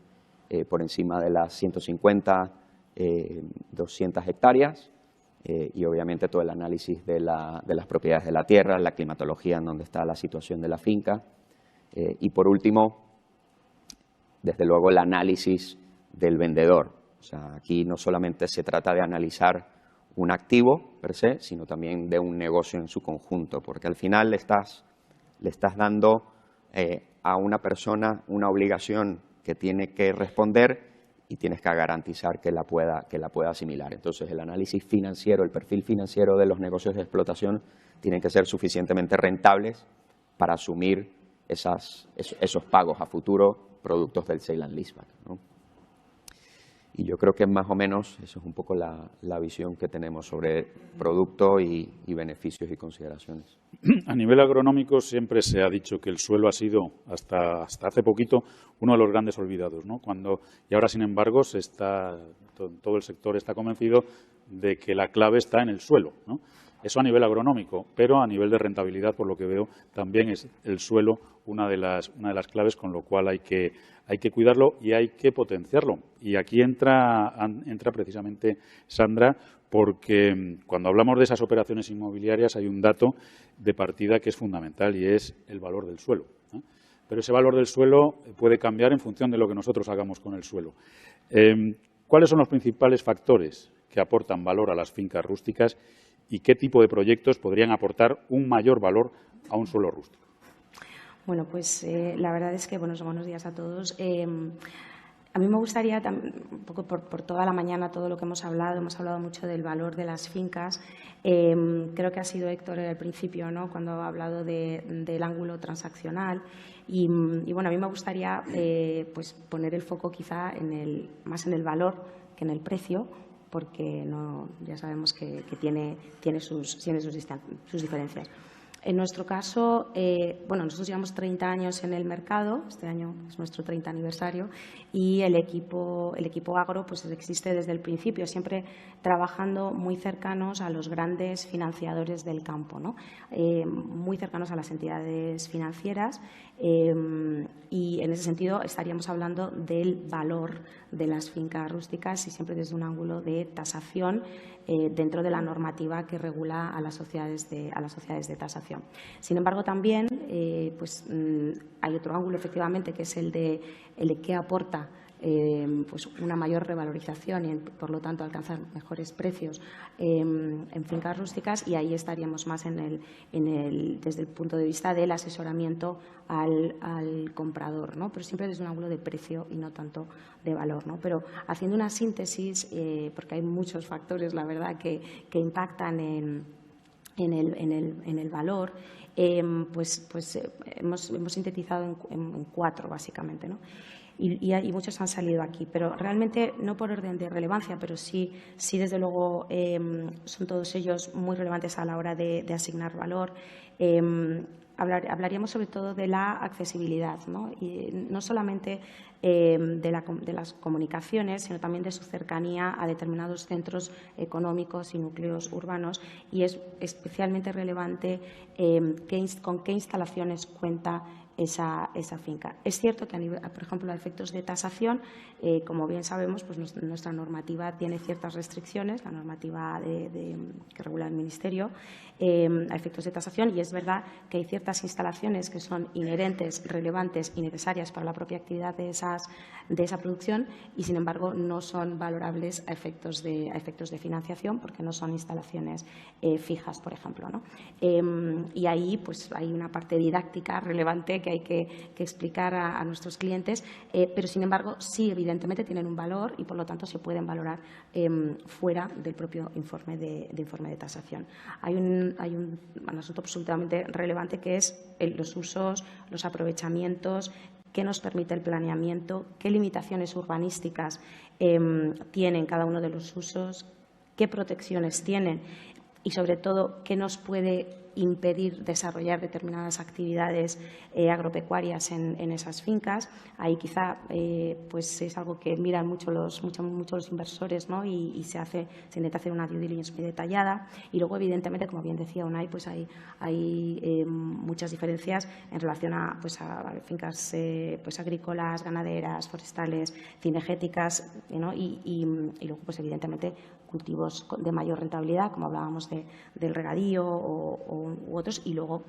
por encima de las 150, 200 hectáreas, y obviamente todo el análisis de las propiedades de la tierra, la climatología en donde está la situación de la finca, y por último, desde luego el análisis del vendedor. O sea, aquí no solamente se trata de analizar un activo per se, sino también de un negocio en su conjunto, porque al final le estás dando a una persona una obligación que tiene que responder, y tienes que garantizar que la pueda asimilar. Entonces, el análisis financiero, el perfil financiero de los negocios de explotación tienen que ser suficientemente rentables para asumir esos pagos a futuro productos del sale and leaseback, ¿no? Y yo creo que más o menos eso es un poco la visión que tenemos sobre producto y beneficios y consideraciones. A nivel agronómico siempre se ha dicho que el suelo ha sido, hasta hace poquito, uno de los grandes olvidados, ¿no? Y ahora, sin embargo, todo el sector está convencido de que la clave está en el suelo, ¿no? Eso a nivel agronómico, pero a nivel de rentabilidad, por lo que veo, también es el suelo una de las claves, con lo cual hay que cuidarlo y hay que potenciarlo. Y aquí entra precisamente Sandra, porque cuando hablamos de esas operaciones inmobiliarias hay un dato de partida que es fundamental, y es el valor del suelo, ¿no? Pero ese valor del suelo puede cambiar en función de lo que nosotros hagamos con el suelo. ¿Cuáles son los principales factores que aportan valor a las fincas rústicas y qué tipo de proyectos podrían aportar un mayor valor a un suelo rústico? Bueno, pues la verdad es que, buenos días a todos. A mí me gustaría, un poco por toda la mañana, todo lo que hemos hablado mucho del valor de las fincas. Creo que ha sido Héctor al principio, ¿no?, cuando ha hablado del ángulo transaccional. Y bueno, a mí me gustaría pues poner el foco quizá más en el valor que en el precio, porque ya sabemos que tiene sus diferencias. En nuestro caso, bueno, nosotros llevamos 30 años en el mercado, este año es nuestro 30 aniversario, y el equipo agro pues existe desde el principio, siempre trabajando muy cercanos a los grandes financiadores del campo, ¿no? Muy cercanos a las entidades financieras, y en ese sentido estaríamos hablando del valor de las fincas rústicas, y siempre desde un ángulo de tasación dentro de la normativa que regula a las sociedades de tasación. Sin embargo, también pues, hay otro ángulo, efectivamente, que es el de qué aporta pues una mayor revalorización y, por lo tanto, alcanzar mejores precios en fincas rústicas, y ahí estaríamos más desde el punto de vista del asesoramiento al comprador, ¿no? Pero siempre desde un ángulo de precio y no tanto de valor, ¿no? Pero haciendo una síntesis, porque hay muchos factores, la verdad, que impactan en en el valor, pues hemos sintetizado en 4, básicamente, ¿no? Y muchos han salido aquí, pero realmente no por orden de relevancia, pero sí desde luego son todos ellos muy relevantes a la hora de asignar valor. Hablaríamos sobre todo de la accesibilidad, ¿no? Y no solamente de las comunicaciones, sino también de su cercanía a determinados centros económicos y núcleos urbanos, y es especialmente relevante con qué instalaciones cuenta esa finca. Es cierto que, por ejemplo, a efectos de tasación, como bien sabemos, pues nuestra normativa tiene ciertas restricciones, la normativa que regula el Ministerio, a efectos de tasación, y es verdad que hay ciertas instalaciones que son inherentes, relevantes y necesarias para la propia actividad de esa producción, y sin embargo no son valorables a efectos de financiación, porque no son instalaciones fijas, por ejemplo, ¿no? Y ahí pues hay una parte didáctica relevante que hay que explicar a nuestros clientes, pero sin embargo sí, evidentemente tienen un valor y por lo tanto se pueden valorar fuera del propio informe de tasación. Hay un asunto absolutamente relevante, que es los usos, los aprovechamientos, qué nos permite el planeamiento, qué limitaciones urbanísticas tienen cada uno de los usos, qué protecciones tienen y, sobre todo, qué nos puede impedir desarrollar determinadas actividades agropecuarias en esas fincas. Ahí quizá pues es algo que miran mucho los inversores, ¿no? Y se intenta hacer una due diligence muy detallada. Y luego, evidentemente, como bien decía Unai, pues hay muchas diferencias en relación a fincas pues agrícolas, ganaderas, forestales, cinegéticas, ¿no? Y luego, pues evidentemente, cultivos de mayor rentabilidad, como hablábamos del regadío u otros, y luego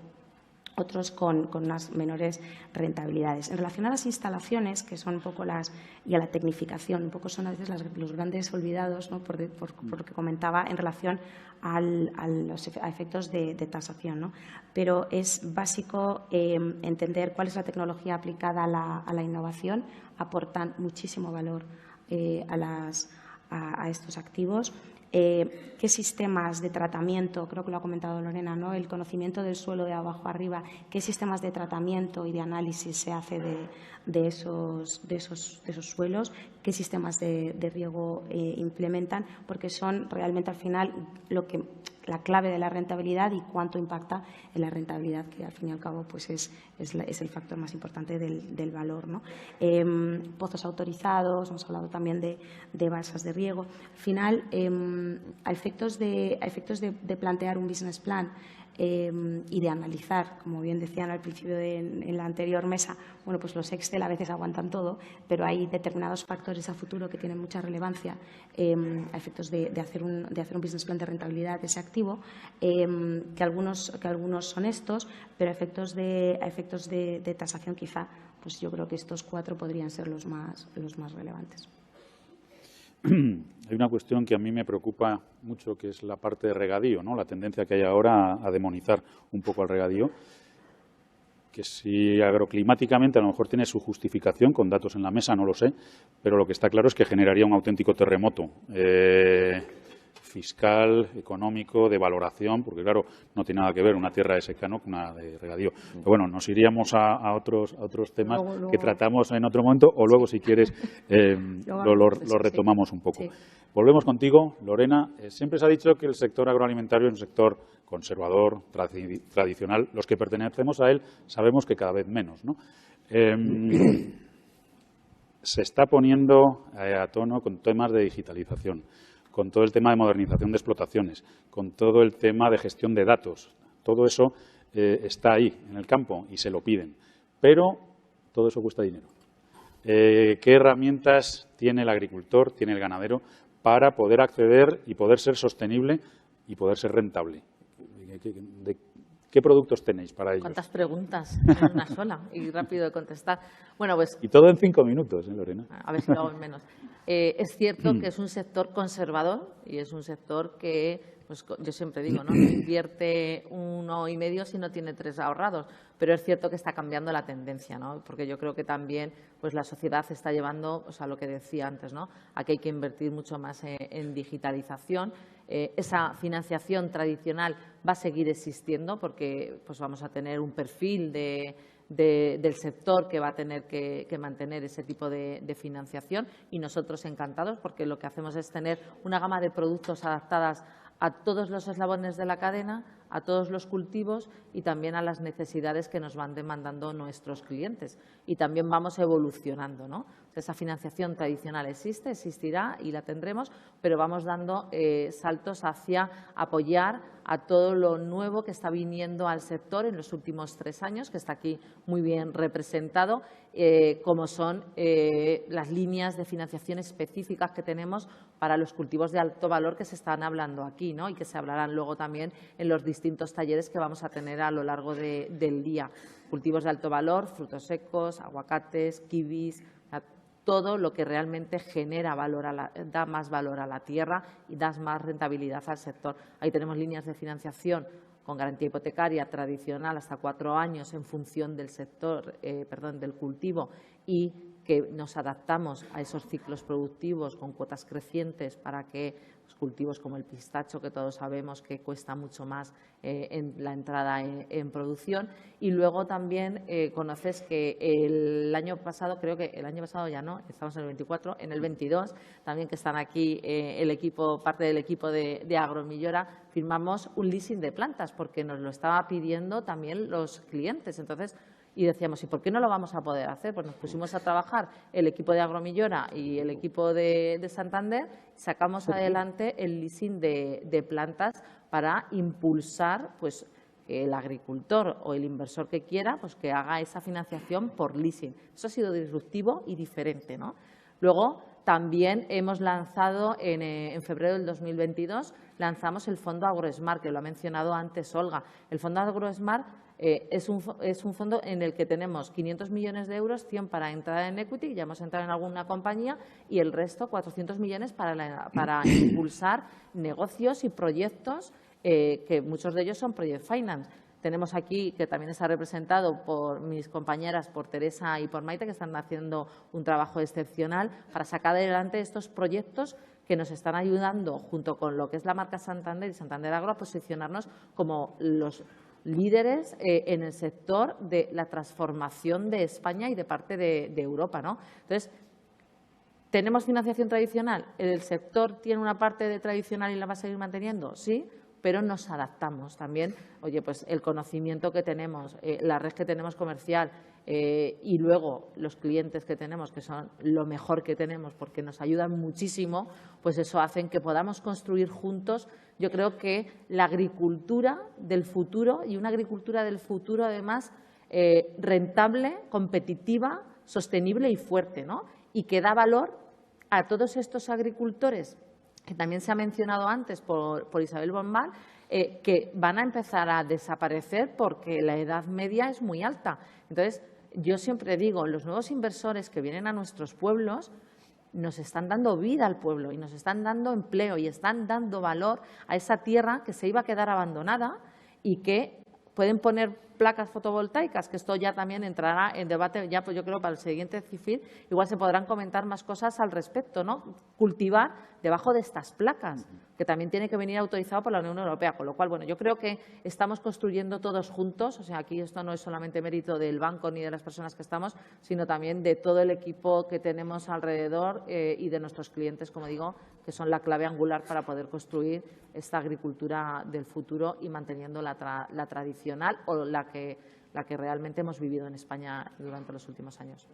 otros con unas menores rentabilidades. En relación a las instalaciones, que son un poco y a la tecnificación, un poco son a veces los grandes olvidados, ¿no? por lo que comentaba en relación a efectos de tasación, ¿no? Pero es básico entender cuál es la tecnología aplicada a la innovación. Aportan muchísimo valor a estos activos. Qué sistemas de tratamiento, creo que lo ha comentado Lorena, ¿no? El conocimiento del suelo de abajo arriba, qué sistemas de tratamiento y de análisis se hace de esos suelos, qué sistemas de riego implementan, porque son realmente al final la clave de la rentabilidad y cuánto impacta en la rentabilidad, que al fin y al cabo pues es el factor más importante del valor, ¿no? Pozos autorizados, hemos hablado también de balsas de riego. Al final, a efectos de plantear un business plan y de analizar, como bien decían al principio en la anterior mesa, bueno, pues los Excel a veces aguantan todo, pero hay determinados factores a futuro que tienen mucha relevancia a efectos de hacer un business plan de rentabilidad de ese activo, que algunos son estos, pero a efectos de tasación quizá, pues yo creo que estos 4 podrían ser los más relevantes. Hay una cuestión que a mí me preocupa mucho, que es la parte de regadío, ¿no? La tendencia que hay ahora a demonizar un poco al regadío, que si agroclimáticamente a lo mejor tiene su justificación, con datos en la mesa, no lo sé, pero lo que está claro es que generaría un auténtico terremoto fiscal, económico, de valoración, porque claro, no tiene nada que ver una tierra de secano con una de regadío. Pero bueno, nos iríamos a otros temas luego, que tratamos en otro momento, o luego, si quieres, lo retomamos un poco. Sí. Volvemos contigo, Lorena. Siempre se ha dicho que el sector agroalimentario es un sector conservador, tradicional. Los que pertenecemos a él sabemos que cada vez menos, ¿no? Se está poniendo a tono con temas de digitalización, con todo el tema de modernización de explotaciones, con todo el tema de gestión de datos. Todo eso está ahí, en el campo, y se lo piden. Pero todo eso cuesta dinero. ¿Qué herramientas tiene el agricultor, tiene el ganadero, para poder acceder y poder ser sostenible y poder ser rentable? ¿Qué productos tenéis para ellos? ¿Cuántas preguntas en una sola? Y rápido de contestar. Bueno, pues, y todo en 5 minutos, Lorena. A ver si lo hago en menos. Es cierto que es un sector conservador y es un sector que pues yo siempre digo, ¿no? No invierte 1,5 si no tiene 3 ahorrados, pero es cierto que está cambiando la tendencia, ¿no? Porque yo creo que también pues la sociedad está llevando, o sea, lo que decía antes, ¿no? A que hay que invertir mucho más en digitalización. Esa financiación tradicional va a seguir existiendo porque pues vamos a tener un perfil del sector que va a tener que mantener ese tipo de financiación, y nosotros encantados porque lo que hacemos es tener una gama de productos adaptadas a todos los eslabones de la cadena, a todos los cultivos y también a las necesidades que nos van demandando nuestros clientes. Y también vamos evolucionando, ¿no? Esa financiación tradicional existe, existirá y la tendremos, pero vamos dando saltos hacia apoyar a todo lo nuevo que está viniendo al sector en los últimos 3 años, que está aquí muy bien representado, como son las líneas de financiación específicas que tenemos para los cultivos de alto valor que se están hablando aquí, ¿no? Y que se hablarán luego también en los distintos talleres que vamos a tener a lo largo del día. Cultivos de alto valor, frutos secos, aguacates, kiwis, todo lo que realmente genera valor, da más valor a la tierra y da más rentabilidad al sector. Ahí tenemos líneas de financiación con garantía hipotecaria tradicional hasta 4 años en función del sector, del cultivo, y que nos adaptamos a esos ciclos productivos con cuotas crecientes para que cultivos como el pistacho, que todos sabemos que cuesta mucho más en la entrada en producción. Y luego también conoces que el año pasado, creo que el año pasado ya no, estamos en el 24, en el 22, también que están aquí el equipo, parte del equipo de Agromillora, firmamos un leasing de plantas porque nos lo estaba pidiendo también los clientes. Entonces, y decíamos, ¿y por qué no lo vamos a poder hacer? Pues nos pusimos a trabajar el equipo de Agromillora y el equipo de Santander, sacamos adelante el leasing de plantas para impulsar pues, el agricultor o el inversor que quiera, pues que haga esa financiación por leasing. Eso ha sido disruptivo y diferente, ¿no? Luego, también hemos lanzado en febrero del 2022, lanzamos el Fondo AgroSmart, que lo ha mencionado antes Olga. El Fondo AgroSmart es un fondo en el que tenemos 500 millones de euros, 100 para entrar en equity, ya hemos entrado en alguna compañía, y el resto, 400 millones para impulsar negocios y proyectos, que muchos de ellos son Project Finance. Tenemos aquí, que también está representado por mis compañeras, por Teresa y por Maite, que están haciendo un trabajo excepcional para sacar adelante estos proyectos que nos están ayudando, junto con lo que es la marca Santander y Santander Agro, a posicionarnos como los líderes en el sector de la transformación de España y de parte de Europa, ¿no? Entonces, ¿tenemos financiación tradicional? ¿El sector tiene una parte de tradicional y la va a seguir manteniendo? Sí, pero nos adaptamos también. Oye, pues el conocimiento que tenemos, la red que tenemos comercial y luego los clientes que tenemos, que son lo mejor que tenemos porque nos ayudan muchísimo, pues eso hace que podamos construir juntos, yo creo que la agricultura del futuro, y una agricultura del futuro además rentable, competitiva, sostenible y fuerte, ¿no? Y que da valor a todos estos agricultores, que también se ha mencionado antes por Isabel Bombal, que van a empezar a desaparecer porque la edad media es muy alta. Entonces, yo siempre digo, los nuevos inversores que vienen a nuestros pueblos nos están dando vida al pueblo y nos están dando empleo y están dando valor a esa tierra que se iba a quedar abandonada y que pueden poner placas fotovoltaicas, que esto ya también entrará en debate, ya pues yo creo para el siguiente CIFIR, igual se podrán comentar más cosas al respecto, ¿no? Cultivar debajo de estas placas, que también tiene que venir autorizado por la Unión Europea, con lo cual, bueno, yo creo que estamos construyendo todos juntos, o sea, aquí esto no es solamente mérito del banco ni de las personas que estamos, sino también de todo el equipo que tenemos alrededor y de nuestros clientes, como digo, que son la clave angular para poder construir esta agricultura del futuro y manteniendo la tradicional o la que realmente hemos vivido en España durante los últimos años.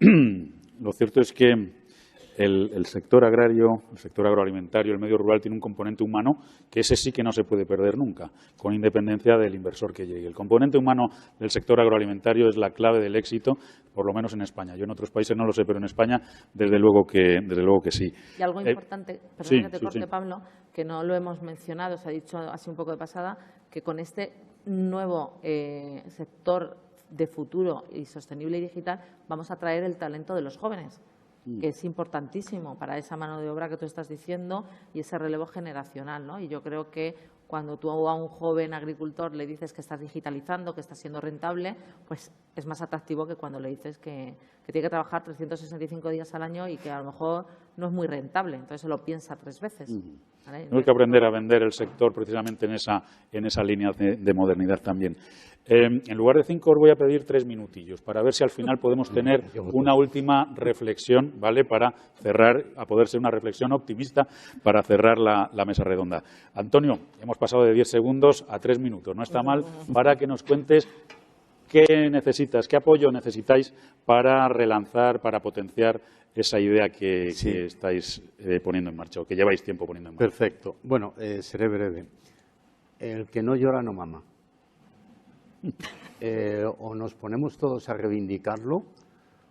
Lo cierto es que el sector agrario, el sector agroalimentario, el medio rural tiene un componente humano que ese sí que no se puede perder nunca, con independencia del inversor que llegue. El componente humano del sector agroalimentario es la clave del éxito, por lo menos en España. Yo en otros países no lo sé, pero en España desde luego que sí. Y algo importante, perdón que te corte, Pablo, que no lo hemos mencionado, se ha dicho así un poco de pasada, que con este nuevo sector de futuro y sostenible y digital vamos a traer el talento de los jóvenes. que es importantísimo para esa mano de obra que tú estás diciendo y ese relevo generacional, ¿no? Y yo creo que cuando tú a un joven agricultor le dices que estás digitalizando, que estás siendo rentable, pues es más atractivo que cuando le dices que tiene que trabajar 365 días al año y que a lo mejor no es muy rentable. Entonces se lo piensa 3 veces. ¿Vale? No hay que aprender a vender el sector precisamente en esa línea de modernidad también. En lugar de 5 os voy a pedir 3 minutillos para ver si al final podemos tener una última reflexión, ¿vale? Para cerrar, a poder ser una reflexión optimista para cerrar la mesa redonda. Antonio, hemos pasado de 10 segundos a 3 minutos. No está mal para que nos cuentes qué necesitas, qué apoyo necesitáis para relanzar, para potenciar esa idea que estáis poniendo en marcha o que lleváis tiempo poniendo en marcha. Perfecto. Bueno, seré breve. El que no llora no mama. O nos ponemos todos a reivindicarlo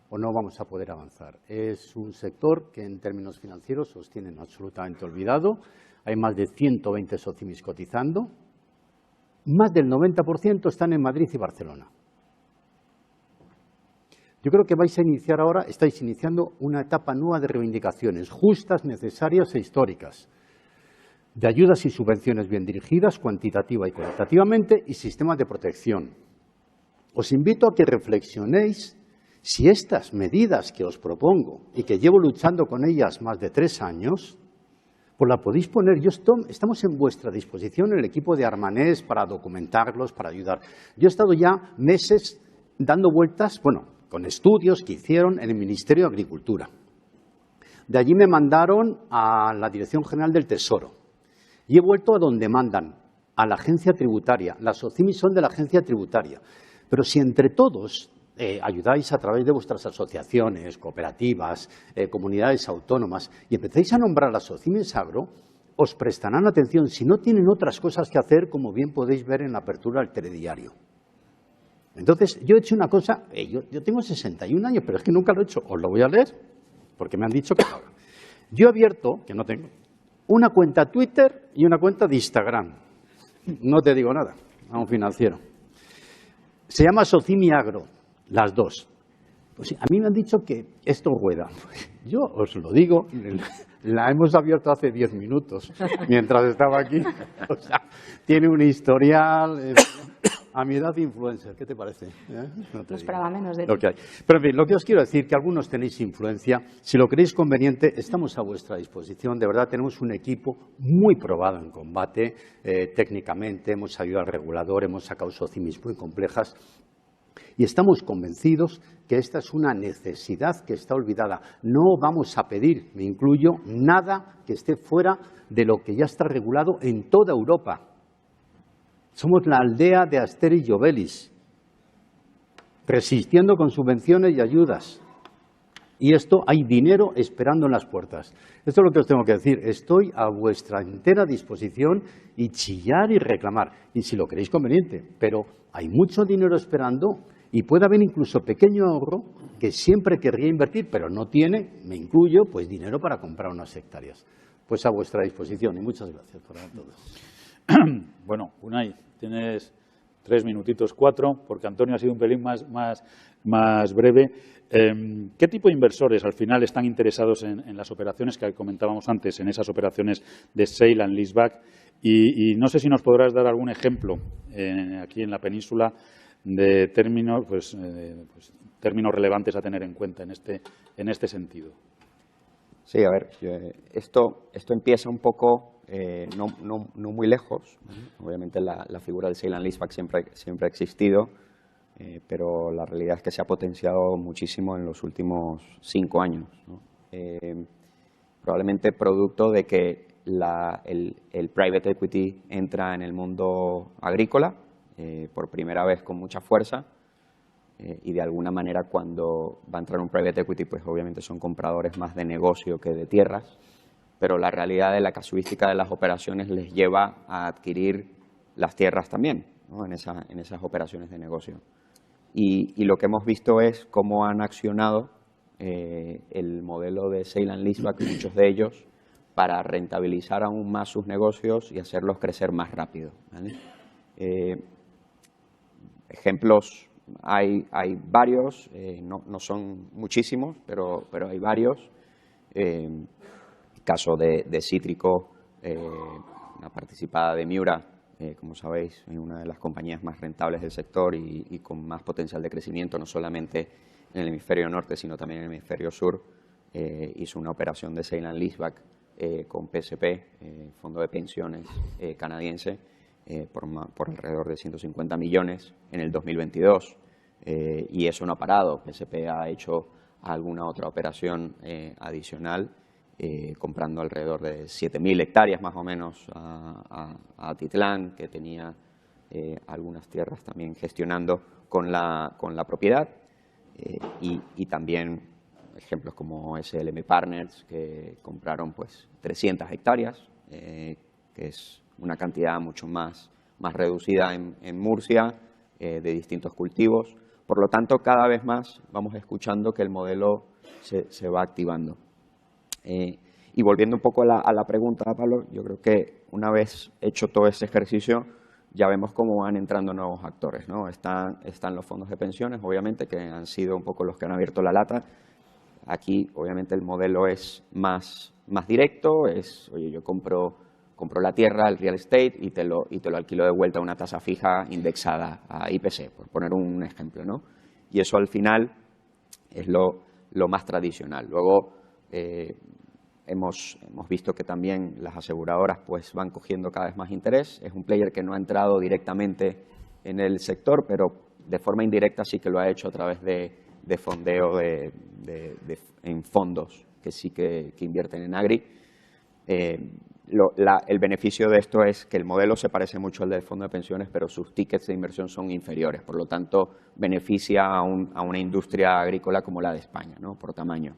o no vamos a poder avanzar. Es un sector que en términos financieros os tienen absolutamente olvidado. Hay más de 120 socimis cotizando. Más del 90% están en Madrid y Barcelona. Yo creo que estáis iniciando una etapa nueva de reivindicaciones justas, necesarias e históricas, de ayudas y subvenciones bien dirigidas, cuantitativa y cualitativamente, y sistemas de protección. Os invito a que reflexionéis si estas medidas que os propongo y que llevo luchando con ellas más de 3 años, pues la podéis poner. Estamos en vuestra disposición, el equipo de Armanés, para documentarlos, para ayudar. Yo he estado ya meses dando vueltas, con estudios que hicieron en el Ministerio de Agricultura. De allí me mandaron a la Dirección General del Tesoro. Y he vuelto a donde mandan, a la agencia tributaria. Las OCIMI son de la agencia tributaria. Pero si entre todos ayudáis a través de vuestras asociaciones, cooperativas, comunidades autónomas, y empezáis a nombrar a las OCIMIs agro, os prestarán atención si no tienen otras cosas que hacer, como bien podéis ver en la apertura del telediario. Entonces, yo he hecho una cosa, yo tengo 61 años, pero es que nunca lo he hecho. Os lo voy a leer, porque me han dicho que no. Yo he abierto, que no tengo, una cuenta Twitter y una cuenta de Instagram. No te digo nada, a un financiero. Se llama Socimi Agro, las dos. Pues a mí me han dicho que esto rueda. Yo os lo digo, la hemos abierto hace 10 minutos, mientras estaba aquí. O sea, tiene un historial... A mi edad de influencer, ¿qué te parece? No esperaba menos de lo que hay. Pero en fin, lo que os quiero decir, que algunos tenéis influencia, si lo creéis conveniente, estamos a vuestra disposición. De verdad, tenemos un equipo muy probado en combate, técnicamente, hemos ayudado al regulador, hemos sacado socimis muy complejas y estamos convencidos que esta es una necesidad que está olvidada. No vamos a pedir, me incluyo, nada que esté fuera de lo que ya está regulado en toda Europa. Somos la aldea de Asterix y Obelix, resistiendo con subvenciones y ayudas. Y esto, hay dinero esperando en las puertas. Esto es lo que os tengo que decir. Estoy a vuestra entera disposición y chillar y reclamar. Y si lo queréis conveniente. Pero hay mucho dinero esperando y puede haber incluso pequeño ahorro que siempre querría invertir, pero no tiene, me incluyo, pues dinero para comprar unas hectáreas. Pues a vuestra disposición. Y muchas gracias por todo. Bueno, Unai, tienes 3 minutitos, 4, porque Antonio ha sido un pelín más breve. ¿Qué tipo de inversores al final están interesados en las operaciones que comentábamos antes, en esas operaciones de sale and leaseback? Y no sé si nos podrás dar algún ejemplo aquí en la península de términos, términos relevantes a tener en cuenta en este sentido. Sí, a ver, esto empieza un poco no muy lejos. Obviamente la figura del sale and leaseback siempre ha existido, pero la realidad es que se ha potenciado muchísimo en los últimos 5 años, ¿no? Probablemente producto de que el private equity entra en el mundo agrícola por primera vez con mucha fuerza. Y de alguna manera cuando va a entrar un private equity, pues obviamente son compradores más de negocio que de tierras, pero la realidad de la casuística de las operaciones les lleva a adquirir las tierras también, ¿no? en esas operaciones de negocio. Y lo que hemos visto es cómo han accionado el modelo de sale and leaseback, muchos de ellos, para rentabilizar aún más sus negocios y hacerlos crecer más rápido, ¿vale? Ejemplos hay varios, no son muchísimos, pero hay varios. El caso de Cítrico, una participada de Miura, como sabéis, es una de las compañías más rentables del sector y con más potencial de crecimiento, no solamente en el hemisferio norte, sino también en el hemisferio sur. Hizo una operación de sale and leaseback con PSP, fondo de pensiones canadiense, por alrededor de 150 millones en el 2022. Y eso no ha parado. PSP ha hecho alguna otra operación adicional, comprando alrededor de 7.000 hectáreas más o menos a Atitlán, que tenía algunas tierras también gestionando con la propiedad. Y también ejemplos como SLM Partners, que compraron pues 300 hectáreas, que es una cantidad mucho más reducida en Murcia, de distintos cultivos. Por lo tanto, cada vez más vamos escuchando que el modelo se va activando. Y volviendo un poco a la pregunta, Pablo, yo creo que una vez hecho todo ese ejercicio, ya vemos cómo van entrando nuevos actores, ¿no? Están los fondos de pensiones, obviamente, que han sido un poco los que han abierto la lata. Aquí, obviamente, el modelo es más directo, es, oye, yo compro la tierra, el real estate, y te lo alquilo de vuelta a una tasa fija indexada a IPC, por poner un ejemplo, ¿no? Y eso al final es lo más tradicional. Luego, hemos visto que también las aseguradoras pues van cogiendo cada vez más interés. Es un player que no ha entrado directamente en el sector, pero de forma indirecta sí que lo ha hecho a través de fondeo en fondos que sí que invierten en agri. El beneficio de esto es que el modelo se parece mucho al del fondo de pensiones, pero sus tickets de inversión son inferiores. Por lo tanto, beneficia a una industria agrícola como la de España, ¿no? Por tamaño.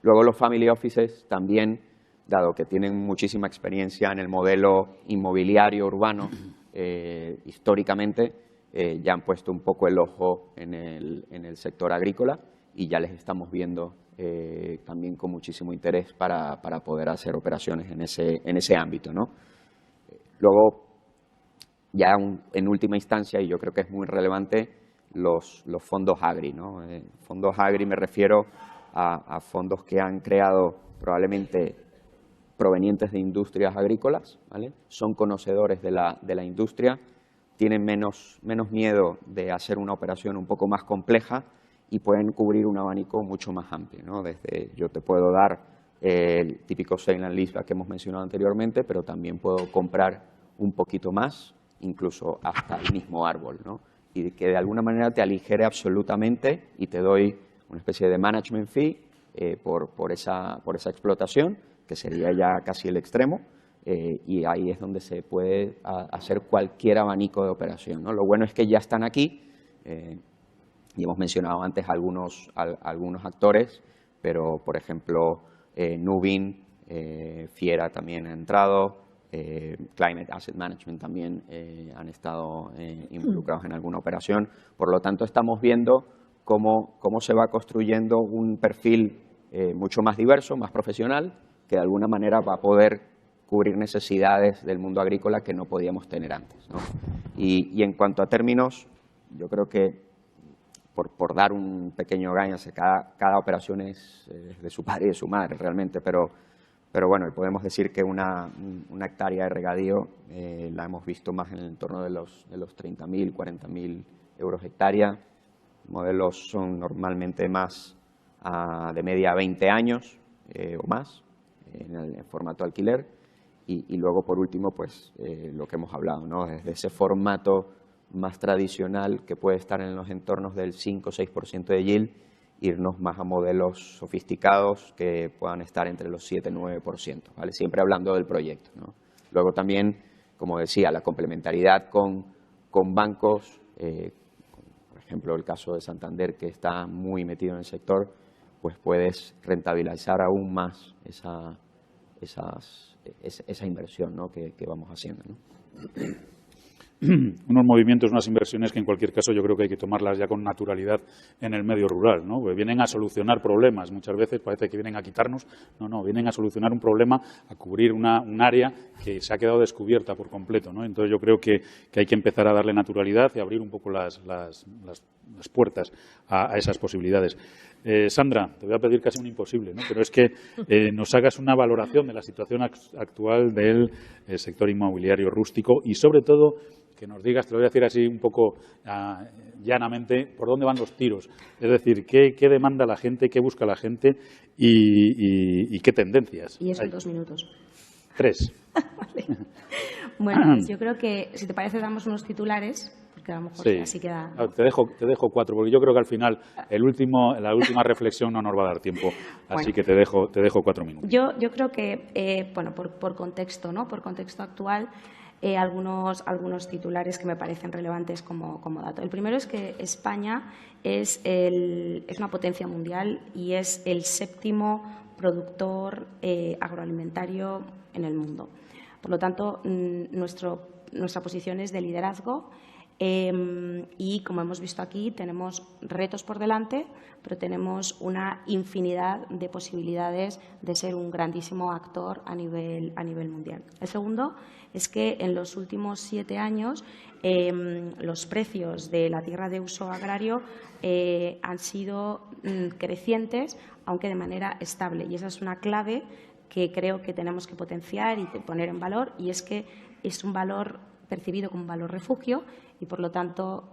Luego los family offices también, dado que tienen muchísima experiencia en el modelo inmobiliario urbano, históricamente, ya han puesto un poco el ojo en el sector agrícola y ya les estamos viendo también con muchísimo interés para poder hacer operaciones en ese ámbito, ¿no? Luego, ya en última instancia, y yo creo que es muy relevante, los fondos agri, ¿no? Fondos agri me refiero a fondos que han creado probablemente provenientes de industrias agrícolas, ¿vale? Son conocedores de la industria, tienen menos miedo de hacer una operación un poco más compleja y pueden cubrir un abanico mucho más amplio, ¿no? Desde, yo te puedo dar el típico sale and leaseback que hemos mencionado anteriormente, pero también puedo comprar un poquito más, incluso hasta el mismo árbol, ¿no? Y que de alguna manera te aligere absolutamente y te doy una especie de management fee por esa explotación, que sería ya casi el extremo, y ahí es donde se puede hacer cualquier abanico de operación, ¿no? Lo bueno es que ya están aquí, y hemos mencionado antes algunos actores, pero por ejemplo Nuvin, Fiera también ha entrado, Climate Asset Management también han estado involucrados en alguna operación. Por lo tanto, estamos viendo cómo se va construyendo un perfil mucho más diverso, más profesional, que de alguna manera va a poder cubrir necesidades del mundo agrícola que no podíamos tener antes, ¿no? Y en cuanto a términos, yo creo que por dar un pequeño gaño, cada operación es de su padre y de su madre realmente, pero bueno, podemos decir que una hectárea de regadío la hemos visto más en el entorno de los 30.000, 40.000 euros hectárea. Modelos son normalmente más de media 20 años o más en formato alquiler. Y luego, por último, pues lo que hemos hablado, ¿no? Desde ese formato más tradicional que puede estar en los entornos del 5 o 6% de yield, irnos más a modelos sofisticados que puedan estar entre los 7 y 9%, ¿vale? Siempre hablando del proyecto, ¿no? Luego también, como decía, la complementariedad con bancos, por ejemplo, el caso de Santander, que está muy metido en el sector, pues puedes rentabilizar aún más esa inversión, ¿no? que vamos haciendo, ¿no? unos movimientos, unas inversiones que en cualquier caso yo creo que hay que tomarlas ya con naturalidad en el medio rural, ¿no? Porque vienen a solucionar problemas, muchas veces parece que vienen a quitarnos, no, vienen a solucionar un problema, a cubrir un área que se ha quedado descubierta por completo, ¿no? Entonces yo creo que hay que empezar a darle naturalidad y abrir un poco las puertas a esas posibilidades. Sandra, te voy a pedir casi un imposible, ¿no? Pero es que nos hagas una valoración de la situación actual del sector inmobiliario rústico y, sobre todo, que nos digas, te lo voy a decir así un poco llanamente, por dónde van los tiros. Es decir, qué demanda la gente, qué busca la gente y qué tendencias. Y eso en 2 minutos. 3. Vale. Bueno, pues yo creo que, si te parece, damos unos titulares, porque a lo mejor sí. así queda. Te dejo 4, porque yo creo que al final la última reflexión no nos va a dar tiempo, así que te dejo 4 minutos. Yo creo que, bueno, por contexto, ¿no? Por contexto actual, algunos titulares que me parecen relevantes como dato. El primero es que España es una potencia mundial y es el 7º productor agroalimentario en el mundo. Por lo tanto, nuestra posición es de liderazgo y, como hemos visto aquí, tenemos retos por delante, pero tenemos una infinidad de posibilidades de ser un grandísimo actor a nivel mundial. El segundo es que en los últimos 7 años los precios de la tierra de uso agrario han sido crecientes, aunque de manera estable. Y esa es una clave que creo que tenemos que potenciar y poner en valor, y es que es un valor percibido como un valor refugio y, por lo tanto,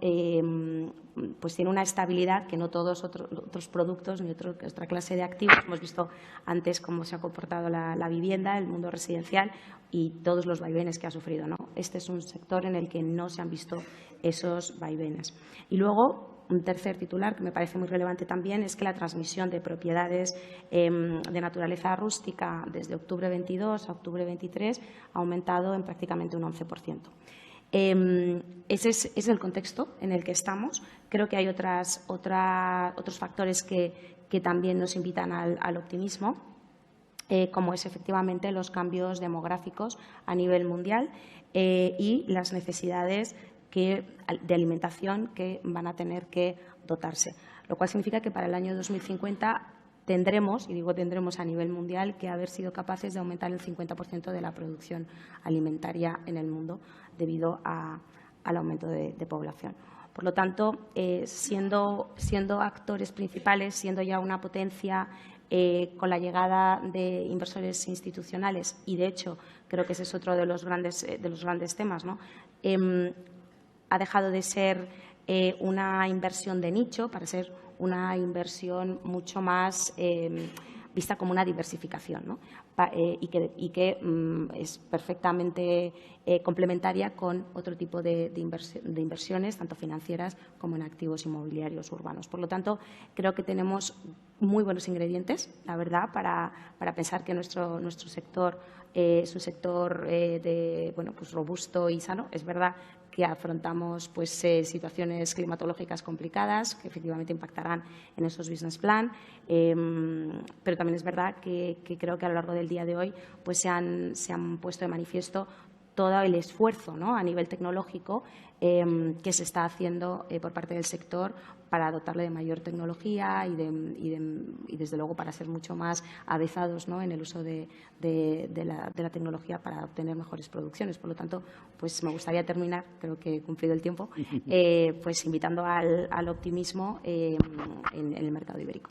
pues tiene una estabilidad que no todos otros productos ni otra clase de activos. Hemos visto antes cómo se ha comportado la vivienda, el mundo residencial y todos los vaivenes que ha sufrido, ¿no? Este es un sector en el que no se han visto esos vaivenes. Y luego, un tercer titular que me parece muy relevante también es que la transmisión de propiedades de naturaleza rústica desde octubre 22 a octubre 23 ha aumentado en prácticamente un 11%. Ese es el contexto en el que estamos. Creo que hay otros factores que también nos invitan al optimismo, como es efectivamente los cambios demográficos a nivel mundial y las necesidades de alimentación que van a tener que dotarse, lo cual significa que para el año 2050 tendremos, y digo tendremos a nivel mundial, que haber sido capaces de aumentar el 50% de la producción alimentaria en el mundo debido al aumento de población. Por lo tanto, siendo actores principales, siendo ya una potencia con la llegada de inversores institucionales, y de hecho creo que ese es otro de los grandes temas, ¿no? Ha dejado de ser una inversión de nicho para ser una inversión mucho más vista como una diversificación, ¿no? Y que es perfectamente complementaria con otro tipo de inversiones, tanto financieras como en activos inmobiliarios urbanos. Por lo tanto, creo que tenemos muy buenos ingredientes, la verdad, para pensar que nuestro sector es un sector pues robusto y sano. Es verdad que afrontamos pues, situaciones climatológicas complicadas que efectivamente impactarán en esos business plan, pero también es verdad que creo que a lo largo del día de hoy pues, se han puesto de manifiesto todo el esfuerzo, ¿no?, a nivel tecnológico que se está haciendo por parte del sector para dotarle de mayor tecnología y desde luego, para ser mucho más avezados, ¿no?, en el uso de la tecnología para obtener mejores producciones. Por lo tanto, pues me gustaría terminar, creo que he cumplido el tiempo, pues invitando al optimismo en el mercado ibérico.